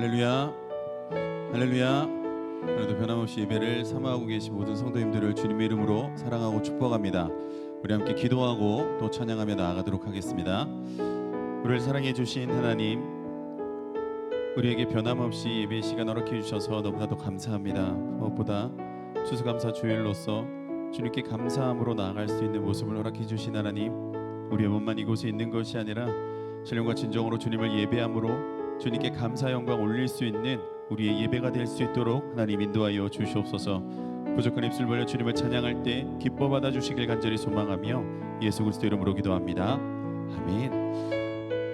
할렐루야, 할렐루야. 오늘도 변함없이 예배를 사모하고 계신 모든 성도님들을 주님의 이름으로 사랑하고 축복합니다. 우리 함께 기도하고 또 찬양하며 나아가도록 하겠습니다. 우리를 사랑해 주신 하나님, 우리에게 변함없이 예배 시간 허락해 주셔서 너무나도 감사합니다. 무엇보다 추수감사 주일로서 주님께 감사함으로 나아갈 수 있는 모습을 허락해 주신 하나님, 우리의 몸만 이곳에 있는 것이 아니라 신령과 진정으로 주님을 예배함으로 주님께 감사 영광 올릴 수 있는 우리의 예배가 될 수 있도록 하나님 인도하여 주시옵소서. 부족한 입술 벌려 주님을 찬양할 때 기뻐 받아 주시길 간절히 소망하며 예수 그리스도 이름으로 기도합니다. 아멘.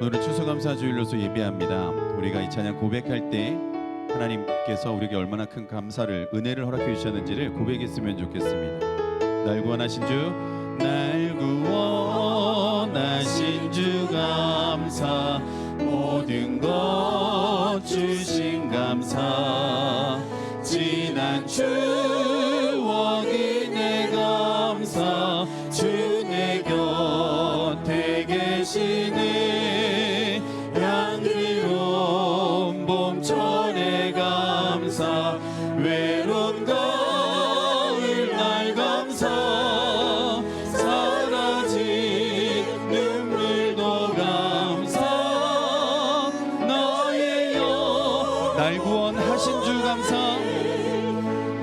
오늘은 추수감사 주일로서 예배합니다. 우리가 이 찬양 고백할 때 하나님께서 우리에게 얼마나 큰 감사를, 은혜를 허락해 주셨는지를 고백했으면 좋겠습니다. 날 구원하신 주, 날 구원하신 주 감사, 모든 것 주신 감사, 지난 추억이 내 감사, 주 내 곁에 계시네, 향기로운 봄철의 감사, 외로운 가을 날 감사, 사라진 눈물도 감사, 너의여 날 구원하신 주 감사,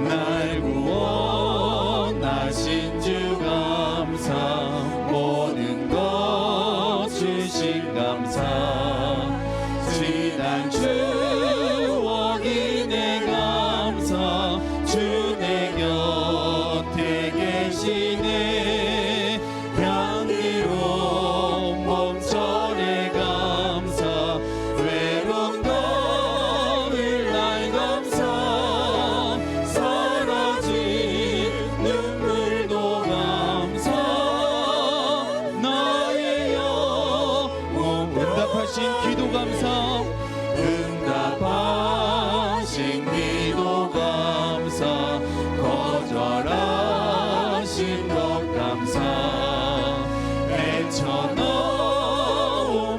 날 구원하신 주 감사, 모든 것 주신 감사, 지난 추억이 내 감사, 주 내 곁에 계시네, 향기로운 봄철의 감사, 외로운 가을 날 감사, 사라진 눈물도 감사, 나의여 응답하신 기도 감사, 응답하신 기도 감사, 거절하신 것 감사, 헤쳐나온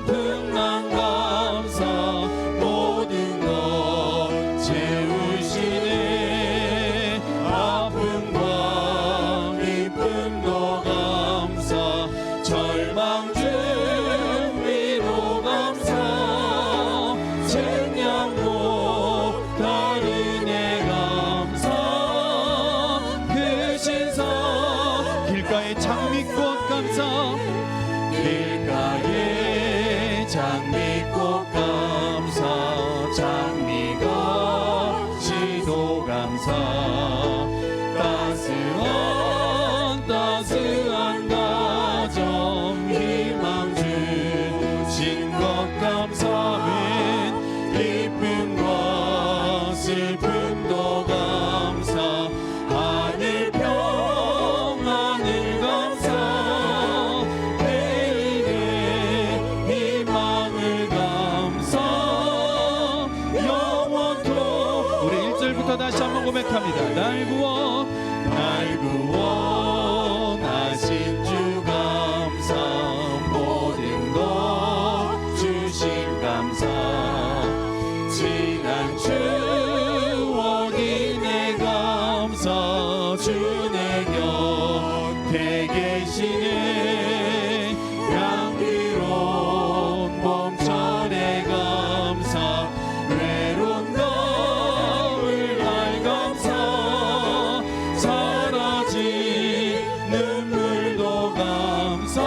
풍랑 감사, 모든 것 채우시네, 아픔과 기쁨도 감사, 절망 중 위로 감사, 생양 못할 은혜 감사, 그 신사 길가의 장미꽃 감사, 길가의 장미꽃 감사, 장미가 시도 감사, 따스한 가정 희망 주신 것 감사해, 기쁨과 슬픔도 감사, 하늘 평안을 감사, 내일의 희망을 감사, 영원토록. 우리 1절부터 다시 한번 고백합니다. 날 구원하신 주 감사, 모든 것 주신 감사, 지난 추억이 내 감사, 주 내 곁에 계시네, 향기로운 봄철의 감사, 외로운 가을 날 감사, 사라진 눈물도 감사,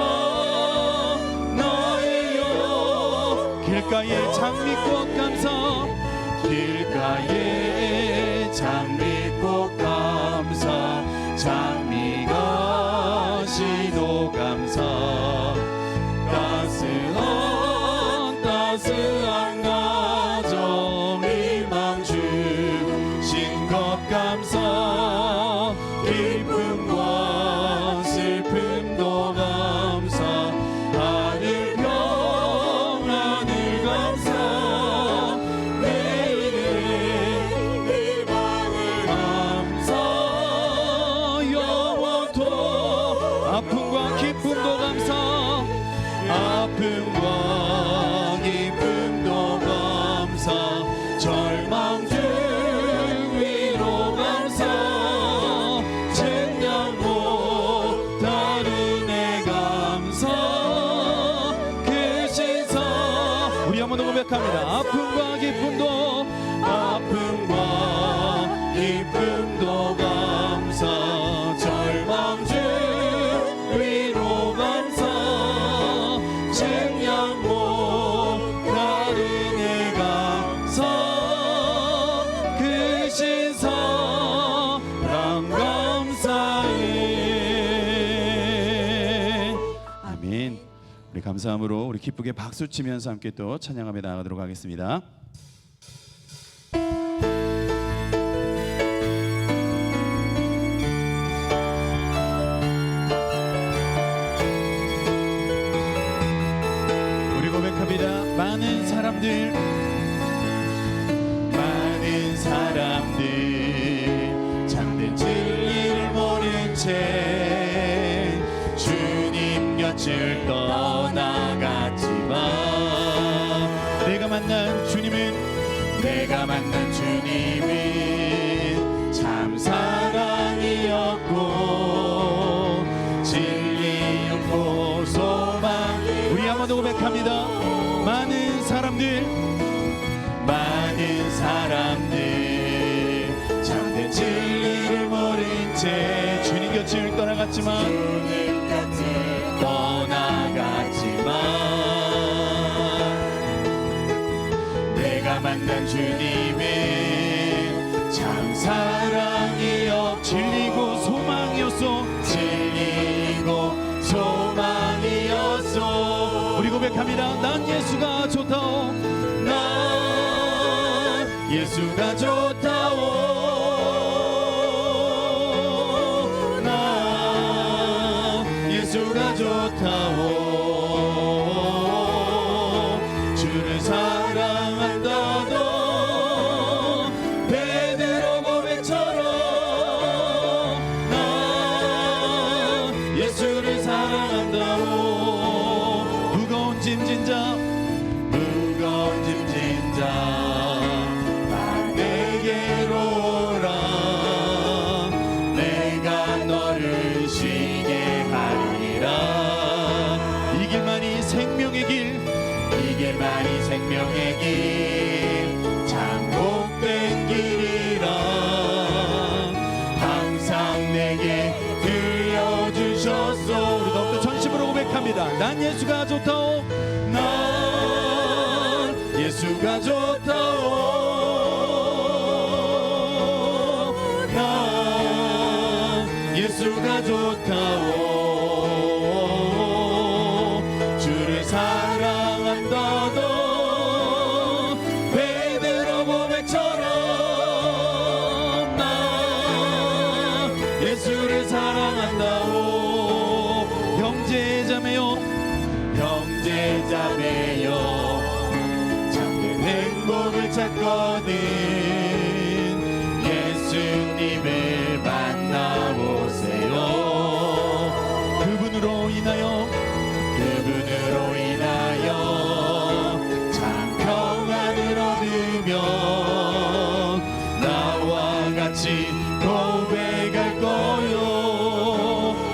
나의여 길가의 장미꽃 감사, 길가의 장미꽃 감사, 장미가 시도 감사, 따스한 가정 희망 주신 것 감사, 기쁨과 슬픔도 감사, 하늘 평안을 감사, 내일의 희망을 감사, 영원토록. 아픔과 기쁨도 감사, 아픔과 기쁨도 아픔과 기쁨도 감사 절망 중 위로 감사 증량 못하는 애 감사 그 신사랑 감사해. 아멘. 우리 감사함으로 우리 기쁘게 박수치면서 함께 또 찬양하며 나아가도록 하겠습니다. 우리 고백합니다. 많은 사람들 참된 진리를 모른 채 주님 곁을 떠나갔지만 내가 만난 주님은 참 사랑이었고 진리였고 소망. 우리 한번 더 고백합니다. 많은 사람들 참된 진리를 모른 채 주님 곁을 떠나갔지만 내가 만난 주님은 참 사랑이었고 진리고 소망이었어. 우리 고백합니다. 난 예수가 좋다오. 난 예수가 좋다오. 난 예수가 좋다오. 주를 사랑한다도 베드로 고백처럼 난 예수를 사랑한다오. 무거운 짐진 자 내게로 오라. 내가 너를 쉬게 하리라. 이 길만이 생명의 길 참 복된 길이라 항상 내게 들려주셨소. 우리 더욱더 전심으로 고백합니다. 난 예수가 좋다오. 난 예수가 좋다오. 난 예수가 좋다오. 주를 사랑한다도 베드로 고백처럼 난 예수를 사랑한다오. 형제자매여 참된 행복을 찾거든 예수님을 만나보세요. 그분으로 인하여 참 평안을 얻으며 나와 같이 고백할 거요.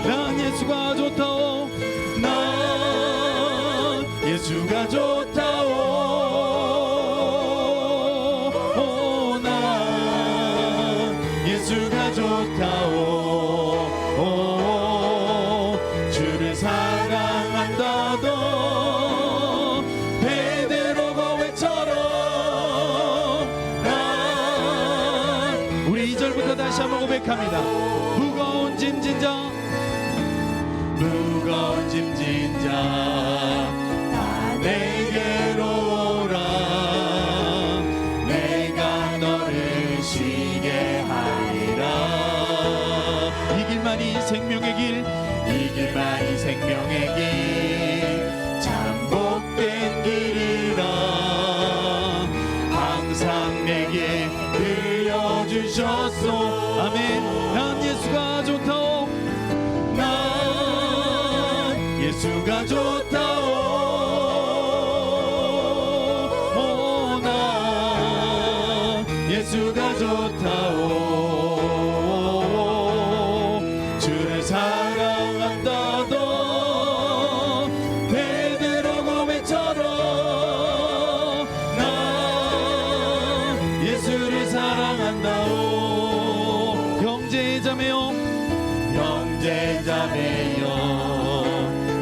난 예수가 좋다오. 난 예수가 좋다오. 난 예수가 좋다오. 주를 사랑한다도 베드로 고백처럼 난. 우리 2절부터 다시 한번 고백합니다. 무거운 짐진 자 다 내게로 오라. 내가 너를 쉬게 하리라. 이 길만이 생명의 길 참 복된 길이라 항상 내게 들려주셨소. 아멘. 난 예수가 좋다오. 난 예수가 좋다오. 난 예수가 좋다오. 주를 사랑한다도 베드로 고백처럼 난 사랑한다오. 형제자매요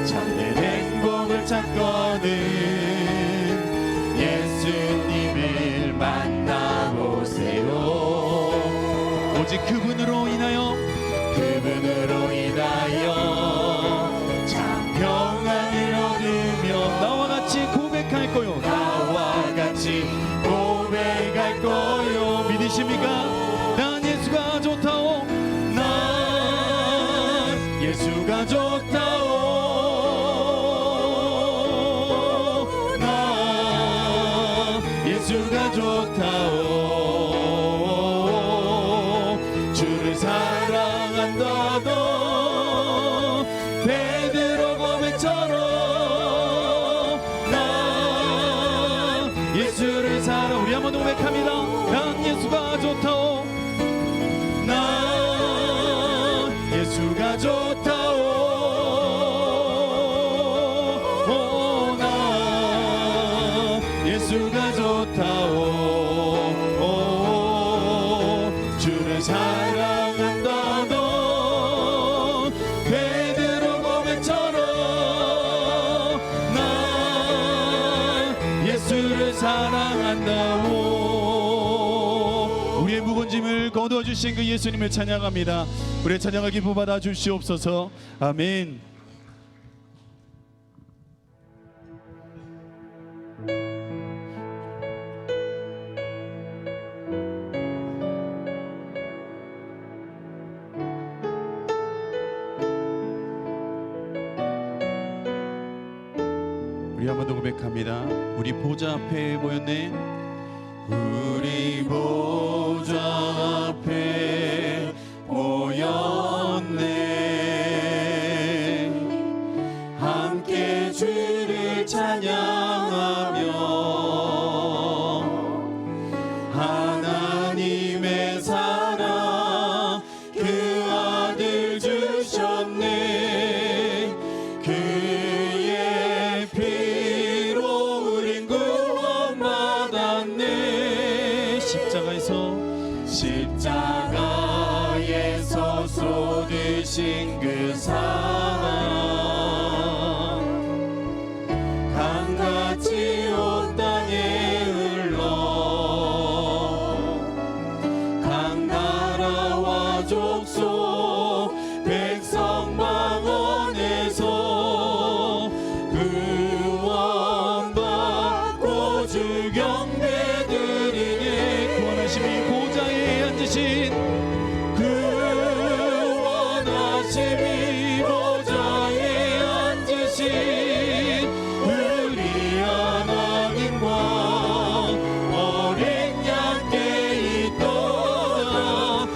참된 행복을 찾거든 예수님을 만나보세요. 오직 그분으로 인하여 참 평안을 얻으며 나와 같이 고백할 거요. 믿으십니까? 난 예수가 좋다오. 난 예수가 좋다오. 난 예수가 좋다오. 주를 사랑한다던 베드로 고백처럼 난 예수를 사랑. 우리 한번 고백합니다. 난 예수가 좋다오. 난 예수가 좋다오. 난 예수가 좋다오. 주를 사랑한다던 베드로 고백처럼 난 예수를 사랑한다오. 우리의 무거운 짐을 거두어 주신 그 예수님을 찬양합니다. 우리의 찬양을 기뻐 받아 주시옵소서. 아멘. 우리 한 번 더 고백합니다. 우리 보좌 앞에 모였네. 우리 보좌 앞에 모였네. 함께 주를 찬양하며 하나님의 사랑 그 아들 주셨네. 그의 피로 우린 구원받았네. 십자가에서 쏟으신 그 사랑 강같이 온 땅에 흘러 각 나라와 족속 백성 방언에서 구원받고 주 경배드리네. 구원하심이 보좌에 앉으신 구원하심이 보좌에 앉으신 우리 하나님과 어린 양께 있도다.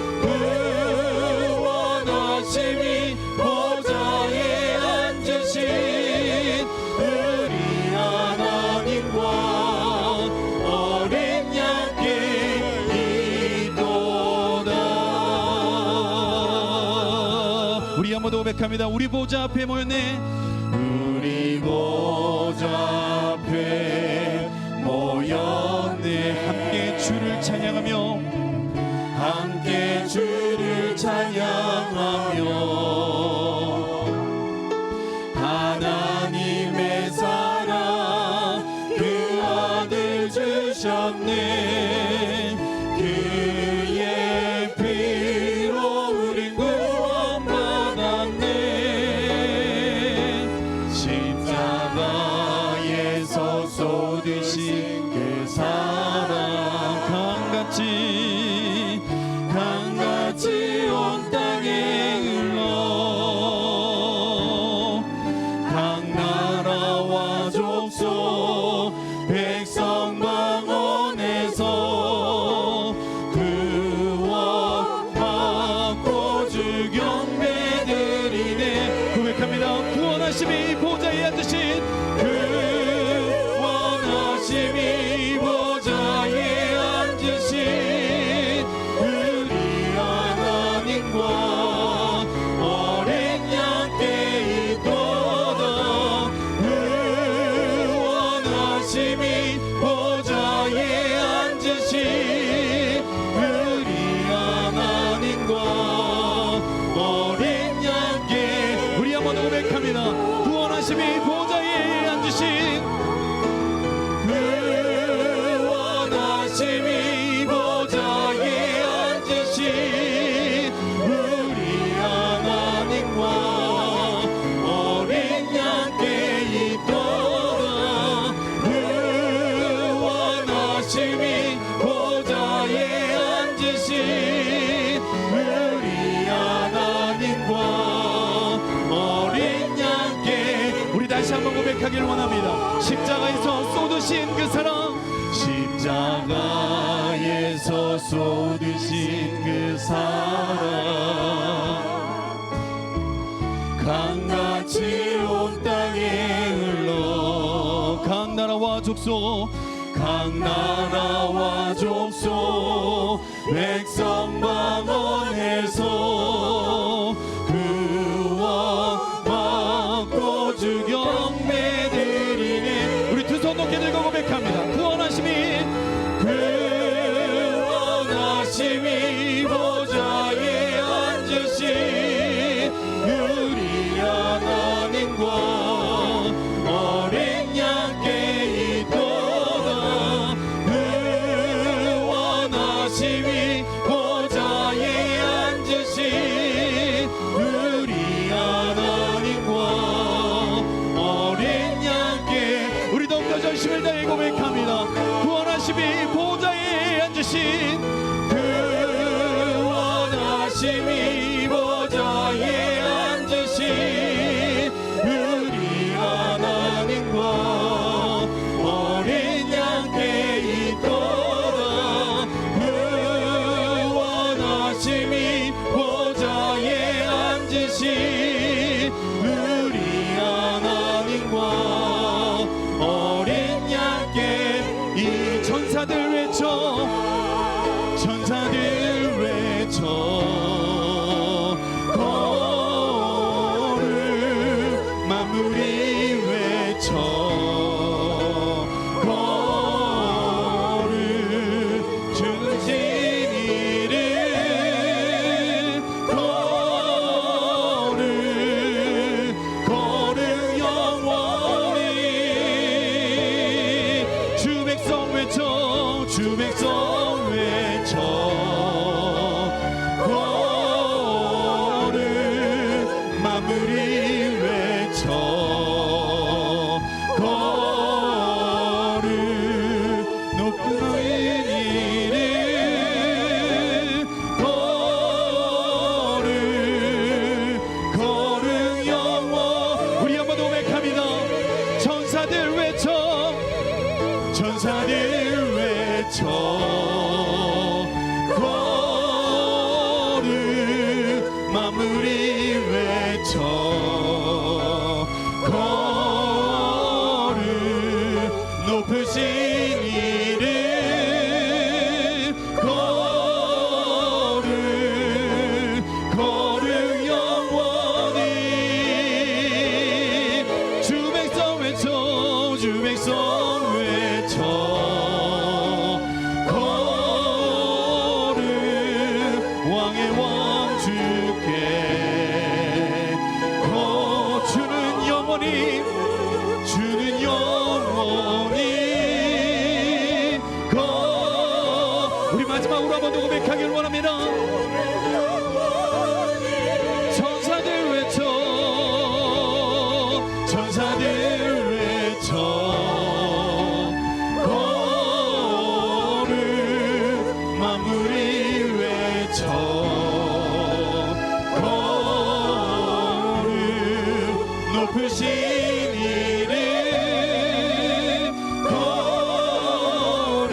구원하심이 보좌에 앉으신 우리 하나님과 어린 양께 있도다. 우리 한 번 더 고백합니다. 우리 보좌 앞에 모였네. 우리 보좌 앞에 모였네. 함께 주를 찬양하며 함께 주를 찬양하며 하나님의 사랑 그 아들 주셨네. 그의 피로 우린 구원받았네. 십자가에서 쏟으신 그 사랑 강같이 온 땅에 흘러 각 나라와 족속 백성 방언에서 구원받고 주 경배드리네. 고백합니다. 구원하심이 보좌에 앉으신 구원하심이 보좌에 주신 우리 하나님과 어린 양께 우리 다시 한번 고백하기를 원합니다. 십자가에서 쏟으신 그 사랑, 십자가에서 쏟으신 그 사랑, 강같이 온 땅에 흘러 각 나라와 족속, 각 나라와 족속 백성 방언해서 구원받고 주 경배 드리네. 우리 두 손 높게 들고 고백합니다. 구원하심이 보좌에 앉으신 우리 하나님과 어린 양께 있도다. 구원하심이 보좌에 앉으신 우리 하나님과 어린 양께 우리 동료 전심을 다해 고백합니다. 구원하심이 보좌에 앉으신 구원하심이 보좌에 앉으신 우리 하나님과 어린 양께 있도다. 구원하심이 보좌에 앉으신 우리 하나님과 어린 양께 이 천사들 외쳐, 천사들 외쳐 거룩 만물이 외쳐 거룩 주신 이름 거룩 거룩 영원히 주 백성 외쳐 주 백성 외쳐 거룩 만물이 외쳐 거룩 높은 이름 거룩 거룩 영원. 우리 한번 고백합니다. 천사들 외쳐 천사들 외쳐 거룩 만물이 외쳐 거룩 높으신 이름 거룩 거룩 영원히 주 백성 외쳐 주 백성 외쳐 거룩 왕의 왕 주께 주는 영원히 주는 영원히 우리 마지막으로 한번 더 고백하기를 원합니다. 천사들 외쳐 천사들 외쳐 거룩 만물이 외쳐 거룩 높으신 이름 거룩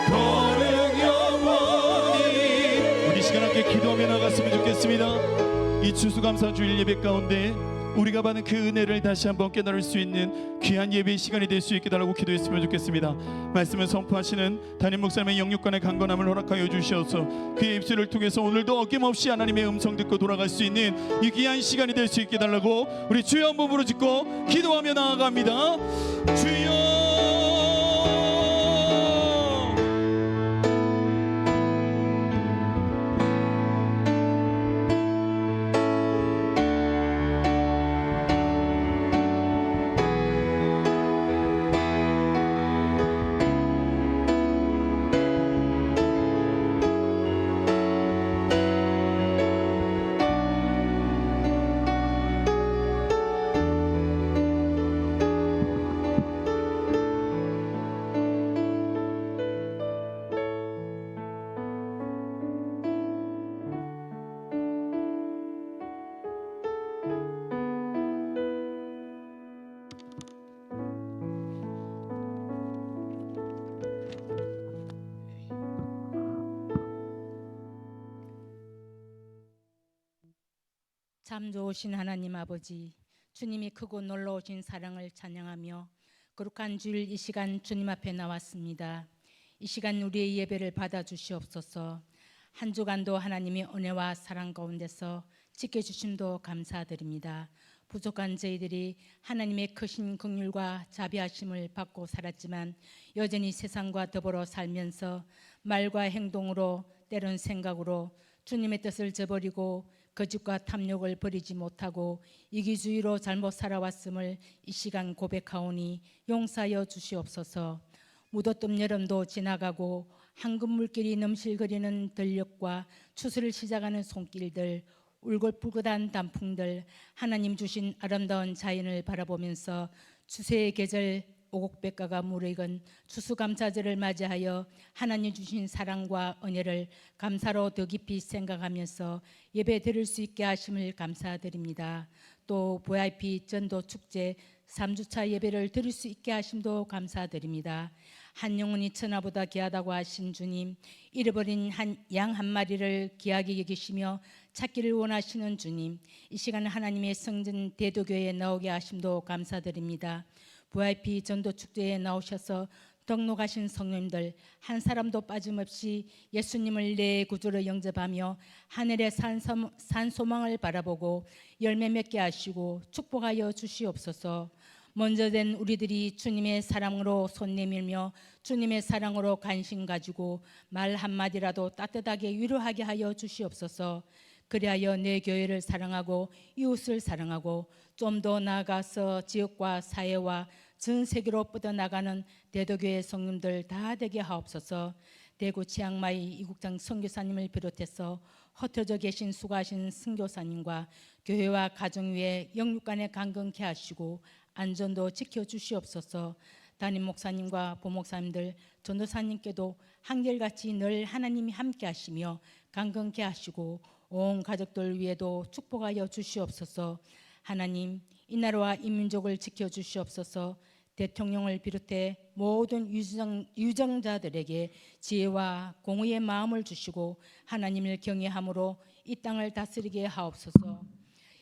거룩 영원히. 우리 시간 함께 기도하며 나갔으면 좋겠습니다. 이 추수감사주일 예배 가운데 우리가 받은 그 은혜를 다시 한번 깨달을 수 있는 귀한 예배의 시간이 될 수 있게 달라고 기도했으면 좋겠습니다. 말씀을 선포하시는 담임 목사님의 영육간의 강건함을 허락하여 주셔서 그의 입술을 통해서 오늘도 어김없이 하나님의 음성 듣고 돌아갈 수 있는 이 귀한 시간이 될 수 있게 달라고 우리 주여 한번 부르짖고 기도하며 나아갑니다. 주여 참 좋으신 하나님 아버지, 주님이 크고 놀라우신 사랑을 찬양하며 거룩한 주일 이 시간 주님 앞에 나왔습니다. 이 시간 우리의 예배를 받아주시옵소서. 한 주간도 하나님의 은혜와 사랑 가운데서 지켜주심도 감사드립니다. 부족한 저희들이 하나님의 크신 긍휼과 자비하심을 받고 살았지만 여전히 세상과 더불어 살면서 말과 행동으로 때론 생각으로 주님의 뜻을 저버리고 거짓과 탐욕을 버리지 못하고 이기주의로 잘못 살아왔음을 이 시간 고백하오니 용서하여 주시옵소서. 무더뜸 여름도 지나가고 황금 물길이 넘실거리는 들녘과 추수를 시작하는 손길들, 울긋불긋한 단풍들, 하나님 주신 아름다운 자연을 바라보면서 추수의 계절 오곡백과가 무르익은 추수감사절을 맞이하여 하나님 주신 사랑과 은혜를 감사로 더 깊이 생각하면서 예배 드릴 수 있게 하심을 감사드립니다. 또 VIP 전도 축제 3주차 예배를 드릴 수 있게 하심도 감사드립니다. 한 영혼이 천하보다 귀하다고 하신 주님, 잃어버린 양 한 마리를 귀하게 여기시며 찾기를 원하시는 주님, 이 시간 하나님의 성전 대도교회에 나오게 하심도 감사드립니다. VIP 전도축제에 나오셔서 등록하신 성도님들 한 사람도 빠짐없이 예수님을 내 구주로 영접하며 하늘의 산 소망을 바라보고 열매 맺게 하시고 축복하여 주시옵소서. 먼저 된 우리들이 주님의 사랑으로 손 내밀며 주님의 사랑으로 관심 가지고 말 한마디라도 따뜻하게 위로하게 하여 주시옵소서. 그리하여 내 교회를 사랑하고 이웃을 사랑하고 좀 더 나아가서 지역과 사회와 전 세계로 뻗어나가는 대도교회 성님들 다 되게 하옵소서. 대구 치앙마이 이국장 선교사님을 비롯해서 흩어져 계신 수고하신 선교사님과 교회와 가정 위에 영육간에 강건케 하시고 안전도 지켜주시옵소서. 담임 목사님과 부목사님들 전도사님께도 한결같이 늘 하나님이 함께 하시며 강건케 하시고 온 가족들 위에도 축복하여 주시옵소서. 하나님, 이 나라와 이 민족을 지켜주시옵소서. 대통령을 비롯해 모든 유정자들에게 지혜와 공의의 마음을 주시고 하나님을 경외함으로 이 땅을 다스리게 하옵소서.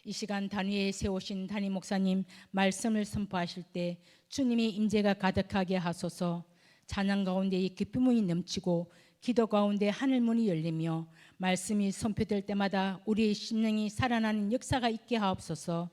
이 시간 단위에 세우신 담임 목사님 말씀을 선포하실 때 주님의 임재가 가득하게 하소서. 찬양 가운데 이 기쁨이 넘치고 기도 가운데 하늘문이 열리며 말씀이 선포될 때마다 우리의 심령이 살아나는 역사가 있게 하옵소서.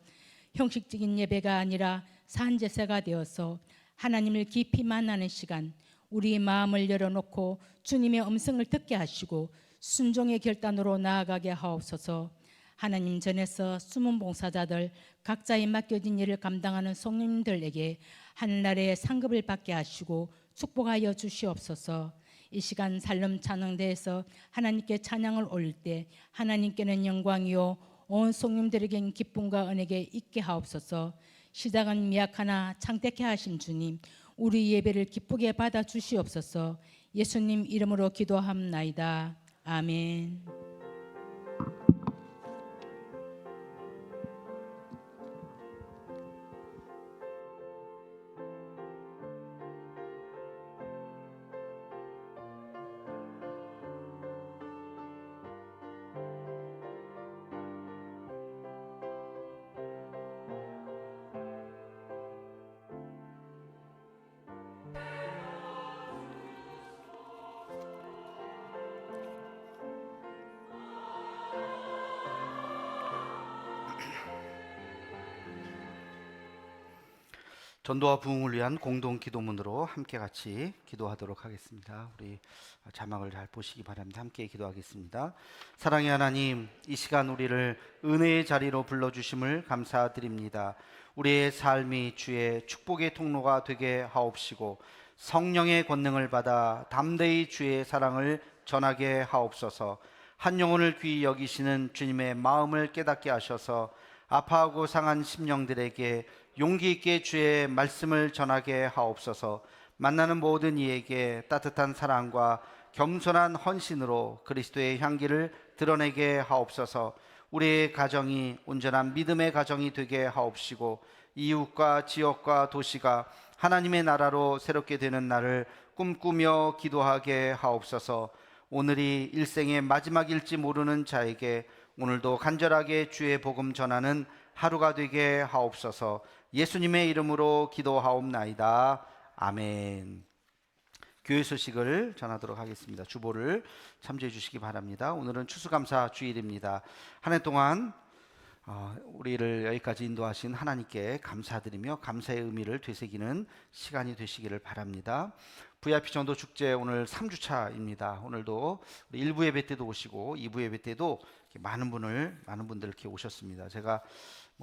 형식적인 예배가 아니라 산제사가 되어서 하나님을 깊이 만나는 시간, 우리의 마음을 열어놓고 주님의 음성을 듣게 하시고 순종의 결단으로 나아가게 하옵소서. 하나님 전에서 숨은 봉사자들 각자의 맡겨진 일을 감당하는 성령님들에게 하늘나라의 상급을 받게 하시고 축복하여 주시옵소서. 이 시간 살름 찬양대에서 하나님께 찬양을 올릴 때 하나님께는 영광이요 온 성령님들에겐 기쁨과 은혜가 있게 하옵소서. 시작은 미약하나 창택케 하신 주님, 우리 예배를 기쁘게 받아 주시옵소서. 예수님 이름으로 기도함나이다. 아멘. 전도와 부흥을 위한 공동 기도문으로 함께 같이 기도하도록 하겠습니다. 우리 자막을 잘 보시기 바랍니다. 함께 기도하겠습니다. 사랑의 하나님, 이 시간 우리를 은혜의 자리로 불러주심을 감사드립니다. 우리의 삶이 주의 축복의 통로가 되게 하옵시고 성령의 권능을 받아 담대히 주의 사랑을 전하게 하옵소서. 한 영혼을 귀히 여기시는 주님의 마음을 깨닫게 하셔서 아파하고 상한 심령들에게 용기 있게 주의 말씀을 전하게 하옵소서. 만나는 모든 이에게 따뜻한 사랑과 겸손한 헌신으로 그리스도의 향기를 드러내게 하옵소서. 우리의 가정이 온전한 믿음의 가정이 되게 하옵시고 이웃과 지역과 도시가 하나님의 나라로 새롭게 되는 날을 꿈꾸며 기도하게 하옵소서. 오늘이 일생의 마지막일지 모르는 자에게 오늘도 간절하게 주의 복음 전하는 하루가 되게 하옵소서. 예수님의 이름으로 기도하옵나이다. 아멘. 교회 소식을 전하도록 하겠습니다. 주보를 참조해 주시기 바랍니다. 오늘은 추수감사 주일입니다. 한 해 동안 우리를 여기까지 인도하신 하나님께 감사드리며 감사의 의미를 되새기는 시간이 되시기를 바랍니다. VIP 전도 축제 오늘 3주차입니다. 오늘도 1부 예배 때도 오시고 2부 예배 때도 많은 분들 이렇게 오셨습니다. 제가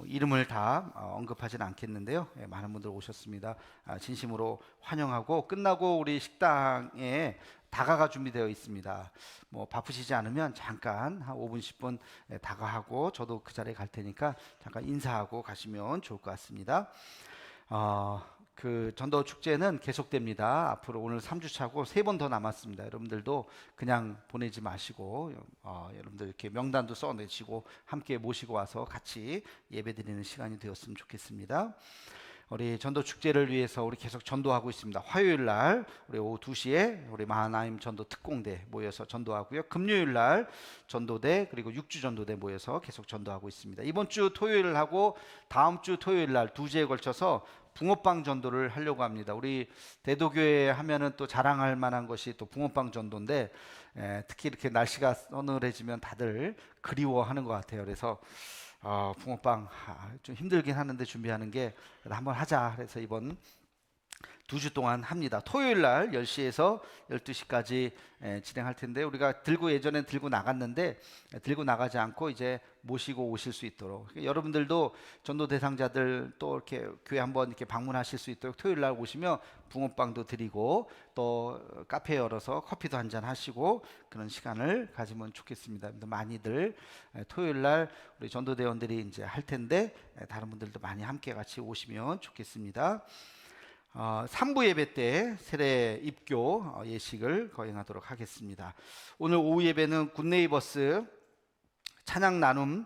이름을 다 언급하지는 않겠는데요. 많은 분들 오셨습니다. 진심으로 환영하고, 끝나고 우리 식당에 다가가 준비되어 있습니다. 바쁘시지 않으면 잠깐 한 5분 10분 다가하고, 저도 그 자리에 갈 테니까 잠깐 인사하고 가시면 좋을 것 같습니다. 그 전도 축제는 계속됩니다. 앞으로 오늘 3주차고 3번 더 남았습니다. 여러분들도 그냥 보내지 마시고 여러분들 이렇게 명단도 써내시고 함께 모시고 와서 같이 예배드리는 시간이 되었으면 좋겠습니다. 우리 전도 축제를 위해서 우리 계속 전도하고 있습니다. 화요일 날 우리 오후 2시에 우리 마하나임 전도 특공대 모여서 전도하고요. 금요일 날 전도대, 그리고 6주 전도대 모여서 계속 전도하고 있습니다. 이번 주 토요일 하고 다음 주 토요일 날 2주에 걸쳐서 붕어빵 전도를 하려고 합니다. 우리 대도교회 하면은 또 자랑할 만한 것이 또 붕어빵 전도인데, 특히 이렇게 날씨가 서늘해지면 다들 그리워하는 것 같아요. 그래서 붕어빵 좀 힘들긴 하는데 준비하는 게 한번 하자. 그래서 이번 2주 동안 합니다. 토요일 날 10시에서 12시까지 진행할 텐데, 우리가 예전엔 들고 나갔는데 들고 나가지 않고 이제 모시고 오실 수 있도록, 여러분들도 전도 대상자들 또 이렇게 교회 한번 이렇게 방문하실 수 있도록 토요일 날 오시면 붕어빵도 드리고 또 카페 열어서 커피도 한잔 하시고 그런 시간을 가지면 좋겠습니다. 많이들 토요일 날 우리 전도대원들이 이제 할 텐데 다른 분들도 많이 함께 같이 오시면 좋겠습니다. 3부 예배 때 세례 입교 예식을 거행하도록 하겠습니다. 오늘 오후 예배는 굿네이버스 찬양 나눔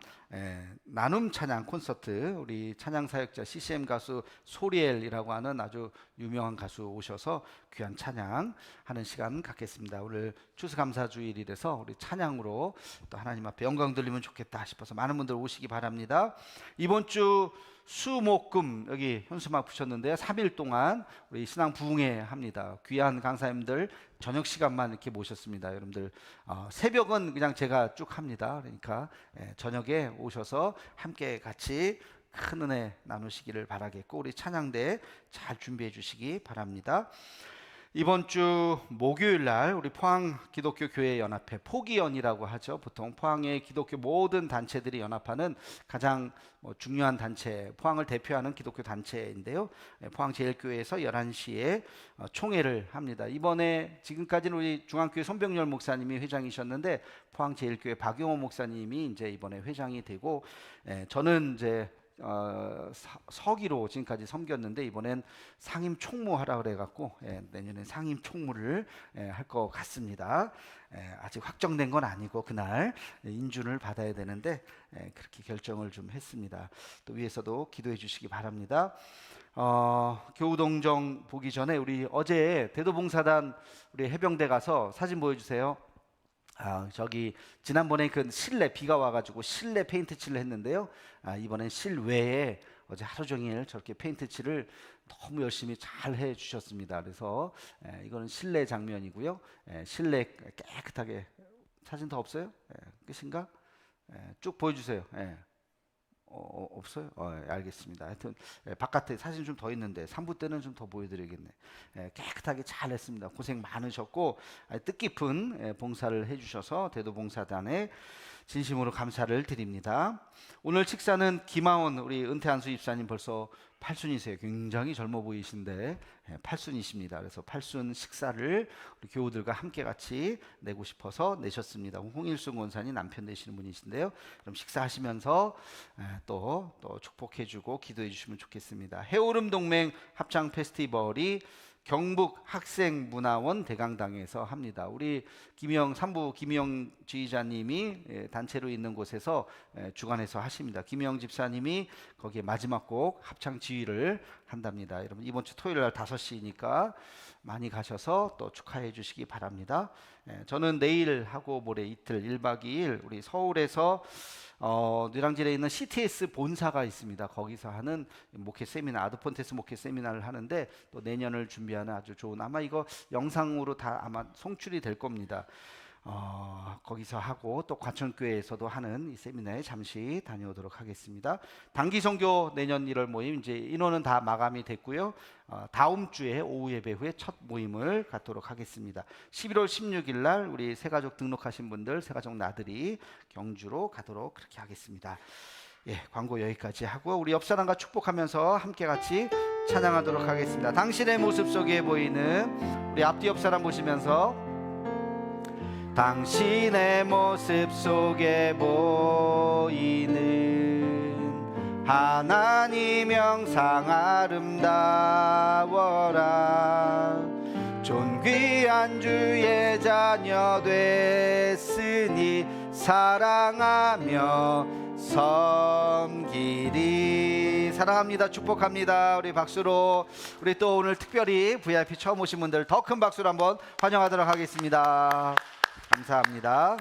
찬양 콘서트, 우리 찬양 사역자 CCM 가수 소리엘이라고 하는 아주 유명한 가수 오셔서 귀한 찬양 하는 시간 갖겠습니다. 오늘 추수감사 주일이라서 우리 찬양으로 또 하나님 앞에 영광 돌리면 좋겠다 싶어서 많은 분들 오시기 바랍니다. 이번 주 수목금 여기 현수막 붙였는데요. 3일 동안 우리 신앙 부흥회 합니다. 귀한 강사님들 저녁 시간만 이렇게 모셨습니다. 여러분들 새벽은 그냥 제가 쭉 합니다. 그러니까 저녁에 오셔서 함께 같이 큰 은혜 나누시기를 바라겠고, 우리 찬양대 잘 준비해 주시기 바랍니다. 이번 주 목요일 날 우리 포항 기독교 교회 연합회 포기연이라고 하죠. 보통 포항의 기독교 모든 단체들이 연합하는 가장 중요한 단체, 포항을 대표하는 기독교 단체인데요. 포항 제일교회에서 11시에 총회를 합니다. 이번에 지금까지는 우리 중앙교회 손병열 목사님이 회장이셨는데 포항 제일교회 박용호 목사님이 이제 이번에 회장이 되고, 저는 이제 서기로 지금까지 섬겼는데 이번엔 상임 총무하라 그래갖고 내년에 상임 총무를 할 것 같습니다. 아직 확정된 건 아니고 그날 인준을 받아야 되는데 그렇게 결정을 좀 했습니다. 또 위에서도 기도해 주시기 바랍니다. 교우동정 보기 전에 우리 어제 대도봉사단 우리 해병대 가서 사진 보여주세요. 저기 지난번에 그 실내 비가 와가지고 실내 페인트 칠을 했는데요. 이번엔 실외에 어제 하루 종일 저렇게 페인트 칠을 너무 열심히 잘 해주셨습니다. 그래서 이거는 실내 장면이고요. 실내 깨끗하게. 사진 더 없어요? 끝인가? 쭉 보여주세요. 없어요? 알겠습니다. 하여튼 바깥에 사진 좀 더 있는데 3부 때는 좀 더 보여드리겠네. 깨끗하게 잘 했습니다. 고생 많으셨고 뜻깊은 봉사를 해주셔서 대도봉사단에 진심으로 감사를 드립니다. 오늘 식사는 김하원 우리 은퇴한 수입사님 벌써 8순이세요. 굉장히 젊어 보이신데 8순이십니다. 그래서 8순 식사를 우리 교우들과 함께 같이 내고 싶어서 내셨습니다. 홍일순 권사님 남편 되시는 분이신데요. 그럼 식사하시면서 또 축복해주고 기도해 주시면 좋겠습니다. 해오름 동맹 합창 페스티벌이 경북 학생문화원 대강당에서 합니다. 우리 김영 산부 김영 지휘자님이 단체로 있는 곳에서 주관해서 하십니다. 김영 집사님이 거기에 마지막 곡 합창 지휘를 한답니다. 여러분 이번 주 토요일 날 5시니까 많이 가셔서 또 축하해 주시기 바랍니다. 저는 내일 하고 모레 이틀 1박 2일 우리 서울에서 느랑질에 있는 CTS 본사가 있습니다. 거기서 하는 목회 세미나, 아드폰테스 목회 세미나를 하는데 또 내년을 준비하는 아주 좋은, 아마 이거 영상으로 다 아마 송출이 될 겁니다. 거기서 하고 또 과천교회에서도 하는 이 세미나에 잠시 다녀오도록 하겠습니다. 단기 선교 내년 1월 모임 이제 인원은 다 마감이 됐고요. 다음 주에 오후 예배 후에 첫 모임을 갖도록 하겠습니다. 11월 16일 날 우리 새가족 등록하신 분들, 새가족 나들이 경주로 가도록 그렇게 하겠습니다. 예, 광고 여기까지 하고 우리 옆사람과 축복하면서 함께 같이 찬양하도록 하겠습니다. 당신의 모습 속에 보이는 우리 앞뒤 옆사람 보시면서 당신의 모습 속에 보이는 하나님 형상 아름다워라. 존귀한 주의 자녀 됐으니 사랑하며 섬기리. 사랑합니다. 축복합니다. 우리 박수로 우리 또 오늘 특별히 VIP 처음 오신 분들 더 큰 박수로 한번 환영하도록 하겠습니다. 감사합니다.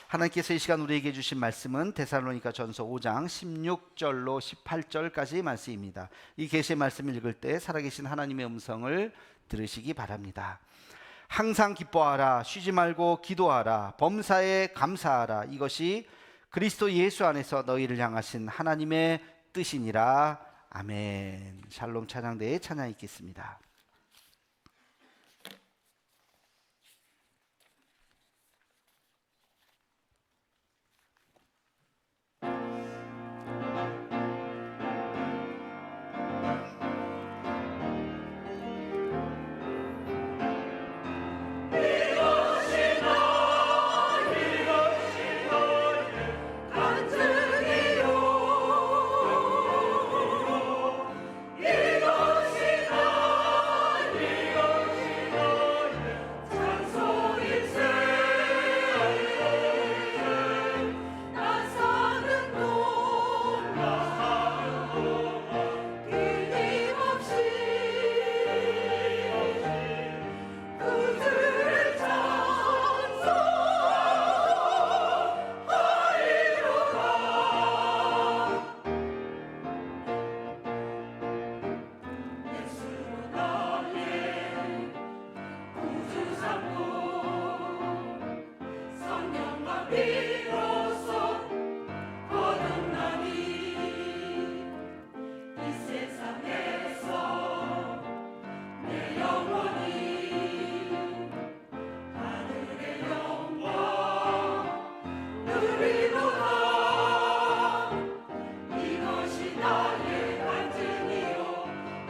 하나님께서 이 시간 우리에게 주신 말씀은 데살로니가 전서 5장 16절로 18절까지 말씀입니다. 이 계시의 말씀을 읽을 때 살아계신 하나님의 음성을 들으시기 바랍니다. 항상 기뻐하라, 쉬지 말고 기도하라, 범사에 감사하라. 이것이 그리스도 예수 안에서 너희를 향하신 하나님의 뜻이니라. 아멘. 샬롬 찬양대의 찬양 있겠습니다.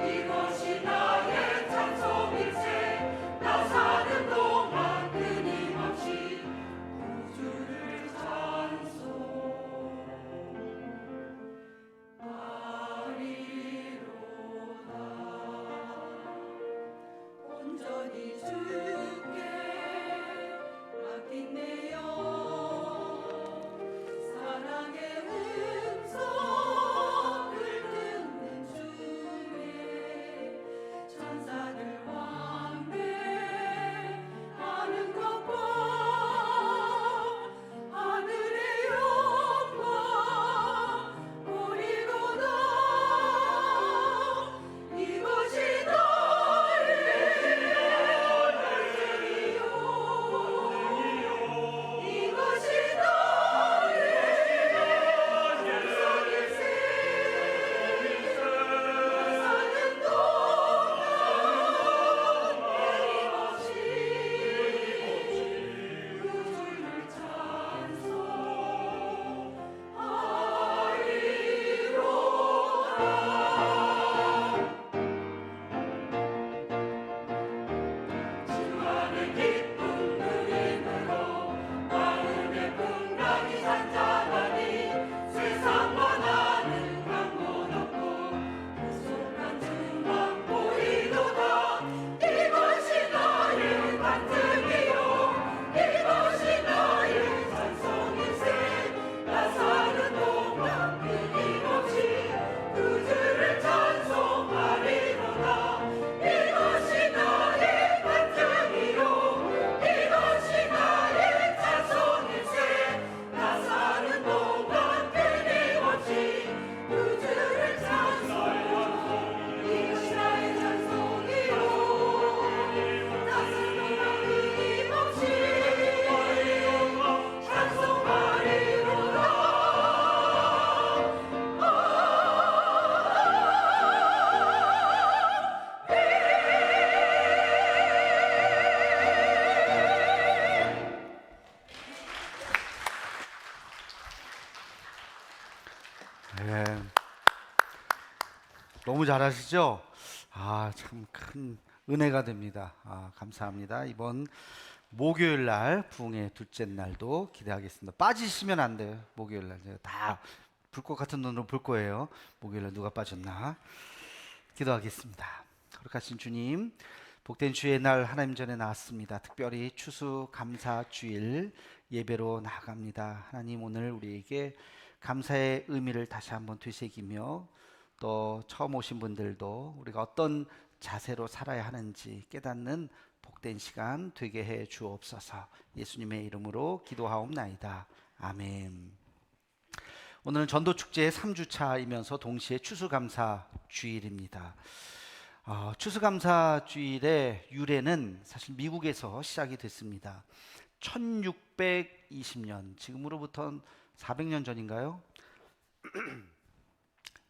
이것이 나의 찬송일세. 나 사는 동안 너무 잘하시죠? 참 큰 은혜가 됩니다. 감사합니다. 이번 목요일 날 부흥의 둘째 날도 기대하겠습니다. 빠지시면 안 돼요. 목요일 날 제가 다 불꽃 같은 눈으로 볼 거예요. 목요일 날 누가 빠졌나? 기도하겠습니다. 거룩하신 주님, 복된 주의 날 하나님 전에 나왔습니다. 특별히 추수감사 주일 예배로 나아갑니다. 하나님, 오늘 우리에게 감사의 의미를 다시 한번 되새기며 또 처음 오신 분들도 우리가 어떤 자세로 살아야 하는지 깨닫는 복된 시간 되게 해 주옵소서. 예수님의 이름으로 기도하옵나이다. 아멘. 오늘은 전도축제의 3주차이면서 동시에 추수감사 주일입니다. 추수감사 주일의 유래는 사실 미국에서 시작이 됐습니다. 1620년, 지금으로부터 400년 전인가요?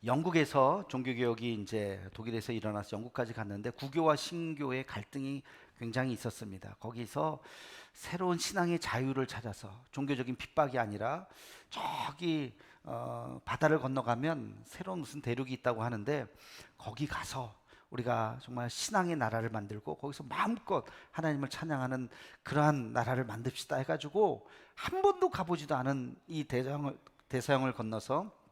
영국에서 종교개혁이 이제 독일에서 일어나서 영국까지 갔는데 구교와 신교의 갈등이 굉장히 있었습니다. 거기서 새로운 신앙의 자유를 찾아서 종교적인 핍박이 아니라 저기 바다를 건너가면 새로운 무슨 대륙이 있다고 하는데 거기 가서 우리가 정말 신앙의 나라를 만들고 거기서 마음껏 하나님을 찬양하는 그러한 나라를 만듭시다 해가지고 한 번도 가보지도 않은 이 대서양을 건너서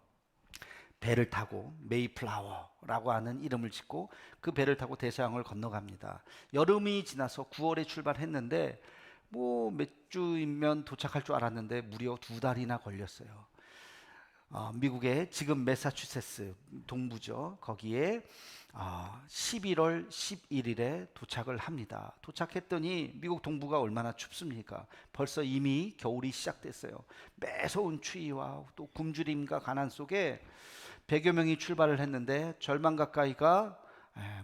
배를 타고 메이플라워라고 하는 이름을 짓고 그 배를 타고 대서양을 건너갑니다. 여름이 지나서 9월에 출발했는데 뭐 몇 주이면 도착할 줄 알았는데 무려 2달이나 걸렸어요. 미국의 지금 매사추세츠 동부죠. 거기에 11월 11일에 도착을 합니다. 도착했더니 미국 동부가 얼마나 춥습니까? 벌써 이미 겨울이 시작됐어요. 매서운 추위와 또 굶주림과 가난 속에 100여 명이 출발을 했는데 절반 가까이가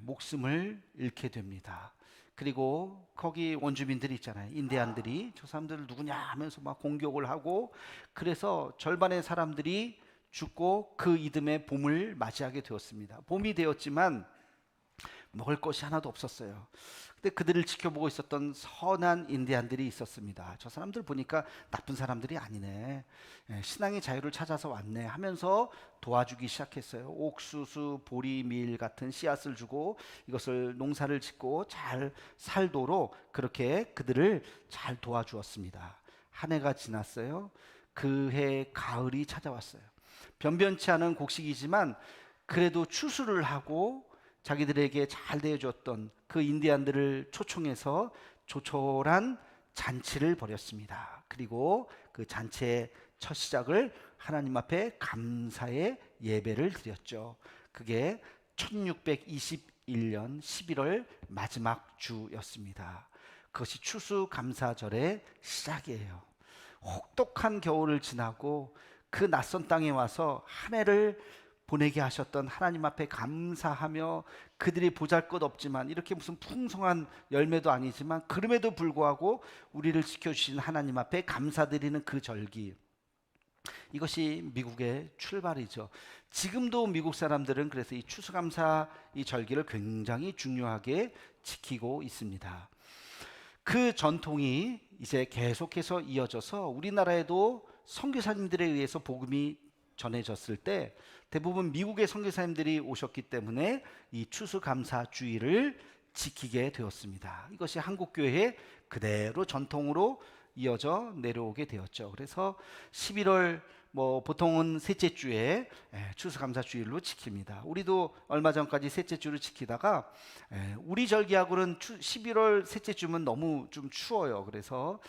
목숨을 잃게 됩니다. 그리고 거기 원주민들이 있잖아요. 인디안들이 저 사람들 누구냐 하면서 막 공격을 하고 그래서 절반의 사람들이 죽고 그 이듬해 봄을 맞이하게 되었습니다. 봄이 되었지만 먹을 것이 하나도 없었어요. 근데 그들을 지켜보고 있었던 선한 인디안들이 있었습니다. 저 사람들 보니까 나쁜 사람들이 아니네. 신앙의 자유를 찾아서 왔네 하면서 도와주기 시작했어요. 옥수수, 보리, 밀 같은 씨앗을 주고 이것을 농사를 짓고 잘 살도록 그렇게 그들을 잘 도와주었습니다. 한 해가 지났어요. 그 해 가을이 찾아왔어요. 변변치 않은 곡식이지만 그래도 추수를 하고 자기들에게 잘 대해줬던 그 인디안들을 초청해서 조촐한 잔치를 벌였습니다. 그리고 그 잔치의 첫 시작을 하나님 앞에 감사의 예배를 드렸죠. 그게 1621년 11월 마지막 주였습니다. 그것이 추수감사절의 시작이에요. 혹독한 겨울을 지나고 그 낯선 땅에 와서 한 해를 보내게 하셨던 하나님 앞에 감사하며 그들이 보잘것없지만 이렇게 무슨 풍성한 열매도 아니지만 그럼에도 불구하고 우리를 지켜주신 하나님 앞에 감사드리는 그 절기, 이것이 미국의 출발이죠. 지금도 미국 사람들은 그래서 이 추수감사 이 절기를 굉장히 중요하게 지키고 있습니다. 그 전통이 이제 계속해서 이어져서 우리나라에도 선교사님들에 의해서 복음이 전해졌을 때 대부분 미국의 선교사님들이 오셨기 때문에 이 추수감사주의를 지키게 되었습니다. 이것이 한국교회의 그대로 전통으로 이어져 내려오게 되었죠. 그래서 11월 보통은 셋째 주에 추수감사주일로 지킵니다. 우리도 얼마 전까지 셋째 주를 지키다가 우리 절기하고는 11월 셋째 주면 너무 좀 추워요. 그래서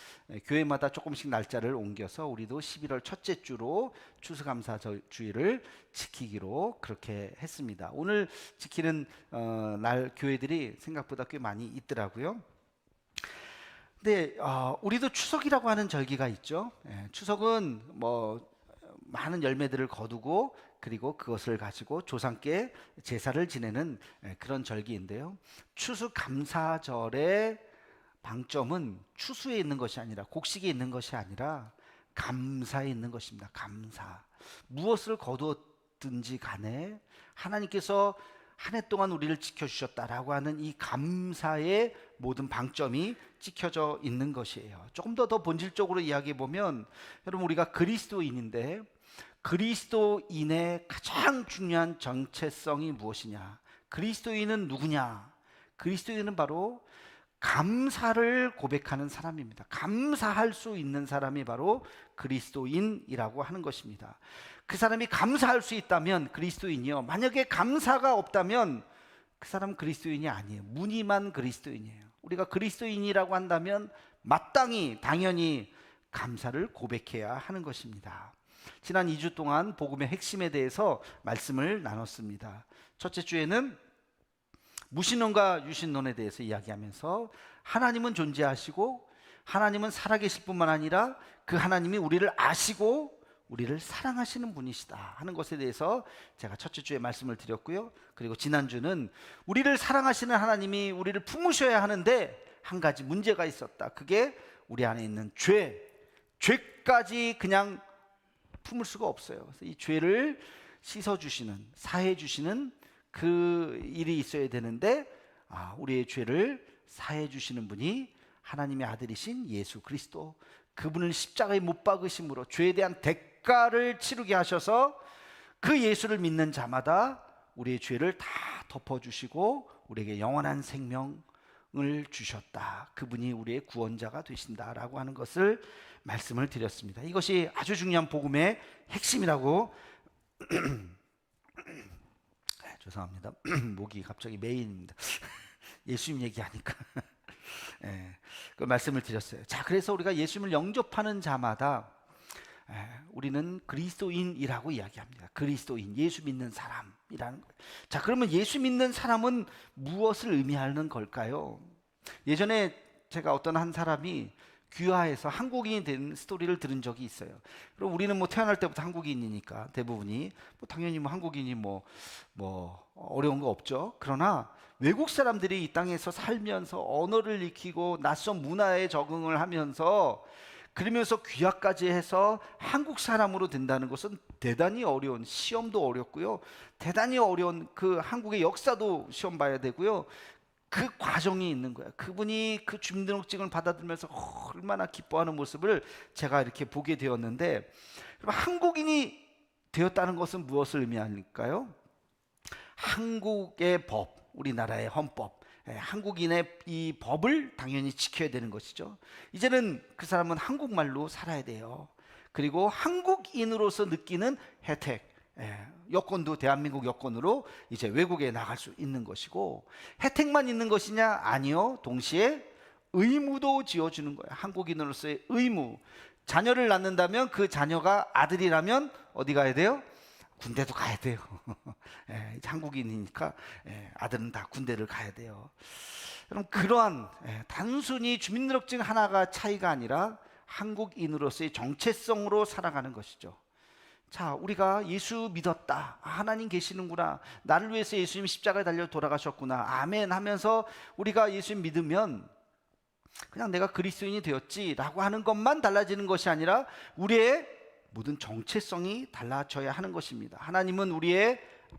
교회마다 조금씩 날짜를 옮겨서 우리도 11월 첫째 주로 추수감사주일을 지키기로 그렇게 했습니다. 오늘 지키는 날 교회들이 생각보다 꽤 많이 있더라고요. 근데 우리도 추석이라고 하는 절기가 있죠. 추석은 많은 열매들을 거두고 그리고 그것을 가지고 조상께 제사를 지내는 그런 절기인데요. 추수감사절의 방점은 추수에 있는 것이 아니라 곡식에 있는 것이 아니라 감사에 있는 것입니다. 감사. 무엇을 거두었든지 간에 하나님께서 한 해 동안 우리를 지켜주셨다라고 하는 이 감사의 모든 방점이 찍혀져 있는 것이에요. 조금 더 본질적으로 이야기해 보면 여러분 우리가 그리스도인인데 그리스도인의 가장 중요한 정체성이 무엇이냐? 그리스도인은 누구냐? 그리스도인은 바로 감사를 고백하는 사람입니다. 감사할 수 있는 사람이 바로 그리스도인이라고 하는 것입니다. 그 사람이 감사할 수 있다면 그리스도인이요. 만약에 감사가 없다면 그 사람은 그리스도인이 아니에요. 무늬만 그리스도인이에요. 우리가 그리스도인이라고 한다면 마땅히 당연히 감사를 고백해야 하는 것입니다. 지난 2주 동안 복음의 핵심에 대해서 말씀을 나눴습니다. 첫째 주에는 무신론과 유신론에 대해서 이야기하면서 하나님은 존재하시고 하나님은 살아계실 뿐만 아니라 그 하나님이 우리를 아시고 우리를 사랑하시는 분이시다 하는 것에 대해서 제가 첫째 주에 말씀을 드렸고요. 그리고 지난주는 우리를 사랑하시는 하나님이 우리를 품으셔야 하는데 한 가지 문제가 있었다. 그게 우리 안에 있는 죄까지 그냥 품을 수가 없어요. 그래서 이 죄를 씻어주시는, 사해주시는 그 일이 있어야 되는데 우리의 죄를 사해주시는 분이 하나님의 아들이신 예수 그리스도, 그분을 십자가에 못 박으심으로 죄에 대한 대가를 치르게 하셔서 그 예수를 믿는 자마다 우리의 죄를 다 덮어주시고 우리에게 영원한 생명을 주셨다. 그분이 우리의 구원자가 되신다라고 하는 것을 말씀을 드렸습니다. 이것이 아주 중요한 복음의 핵심이라고 죄송합니다. 목이 갑자기 메인입니다. 예수님 얘기하니까 그 말씀을 드렸어요. 자, 그래서 우리가 예수님을 영접하는 자마다 우리는 그리스도인이라고 이야기합니다. 그리스도인, 예수 믿는 사람이라는 거예요. 자, 그러면 예수 믿는 사람은 무엇을 의미하는 걸까요? 예전에 제가 어떤 한 사람이 귀화해서 한국인이 된 스토리를 들은 적이 있어요. 그럼 우리는 뭐 태어날 때부터 한국인이니까 대부분이 당연히 한국인이 어려운 거 없죠. 그러나 외국 사람들이 이 땅에서 살면서 언어를 익히고 낯선 문화에 적응을 하면서 그러면서 귀화까지 해서 한국 사람으로 된다는 것은 대단히 어려운, 시험도 어렵고요, 대단히 어려운 그 한국의 역사도 시험 봐야 되고요, 그 과정이 있는 거예요. 그분이 그 주민등록증을 받아들면서 얼마나 기뻐하는 모습을 제가 이렇게 보게 되었는데, 한국인이 되었다는 것은 무엇을 의미할까요? 한국의 법, 우리나라의 헌법, 한국인의 이 법을 당연히 지켜야 되는 것이죠. 이제는 그 사람은 한국말로 살아야 돼요. 그리고 한국인으로서 느끼는 혜택, 여권도 대한민국 여권으로 이제 외국에 나갈 수 있는 것이고, 혜택만 있는 것이냐? 아니요. 동시에 의무도 지어주는 거예요. 한국인으로서의 의무. 자녀를 낳는다면 그 자녀가 아들이라면 어디 가야 돼요? 군대도 가야 돼요. 한국인이니까 아들은 다 군대를 가야 돼요. 그럼 그러한 단순히 주민등록증 하나가 차이가 아니라 한국인으로서의 정체성으로 살아가는 것이죠. 자, 우리가 예수 믿었다, 하나님 계시는구나, 나를 위해서 예수님 십자가에 달려 돌아가셨구나, 아멘 하면서 우리가 예수님 믿으면 그냥 내가 그리스도인이 되었지라고 하는 것만 달라지는 것이 아니라 우리의 모든 정체성이 달라져야 하는 것입니다. 하나님은 우리의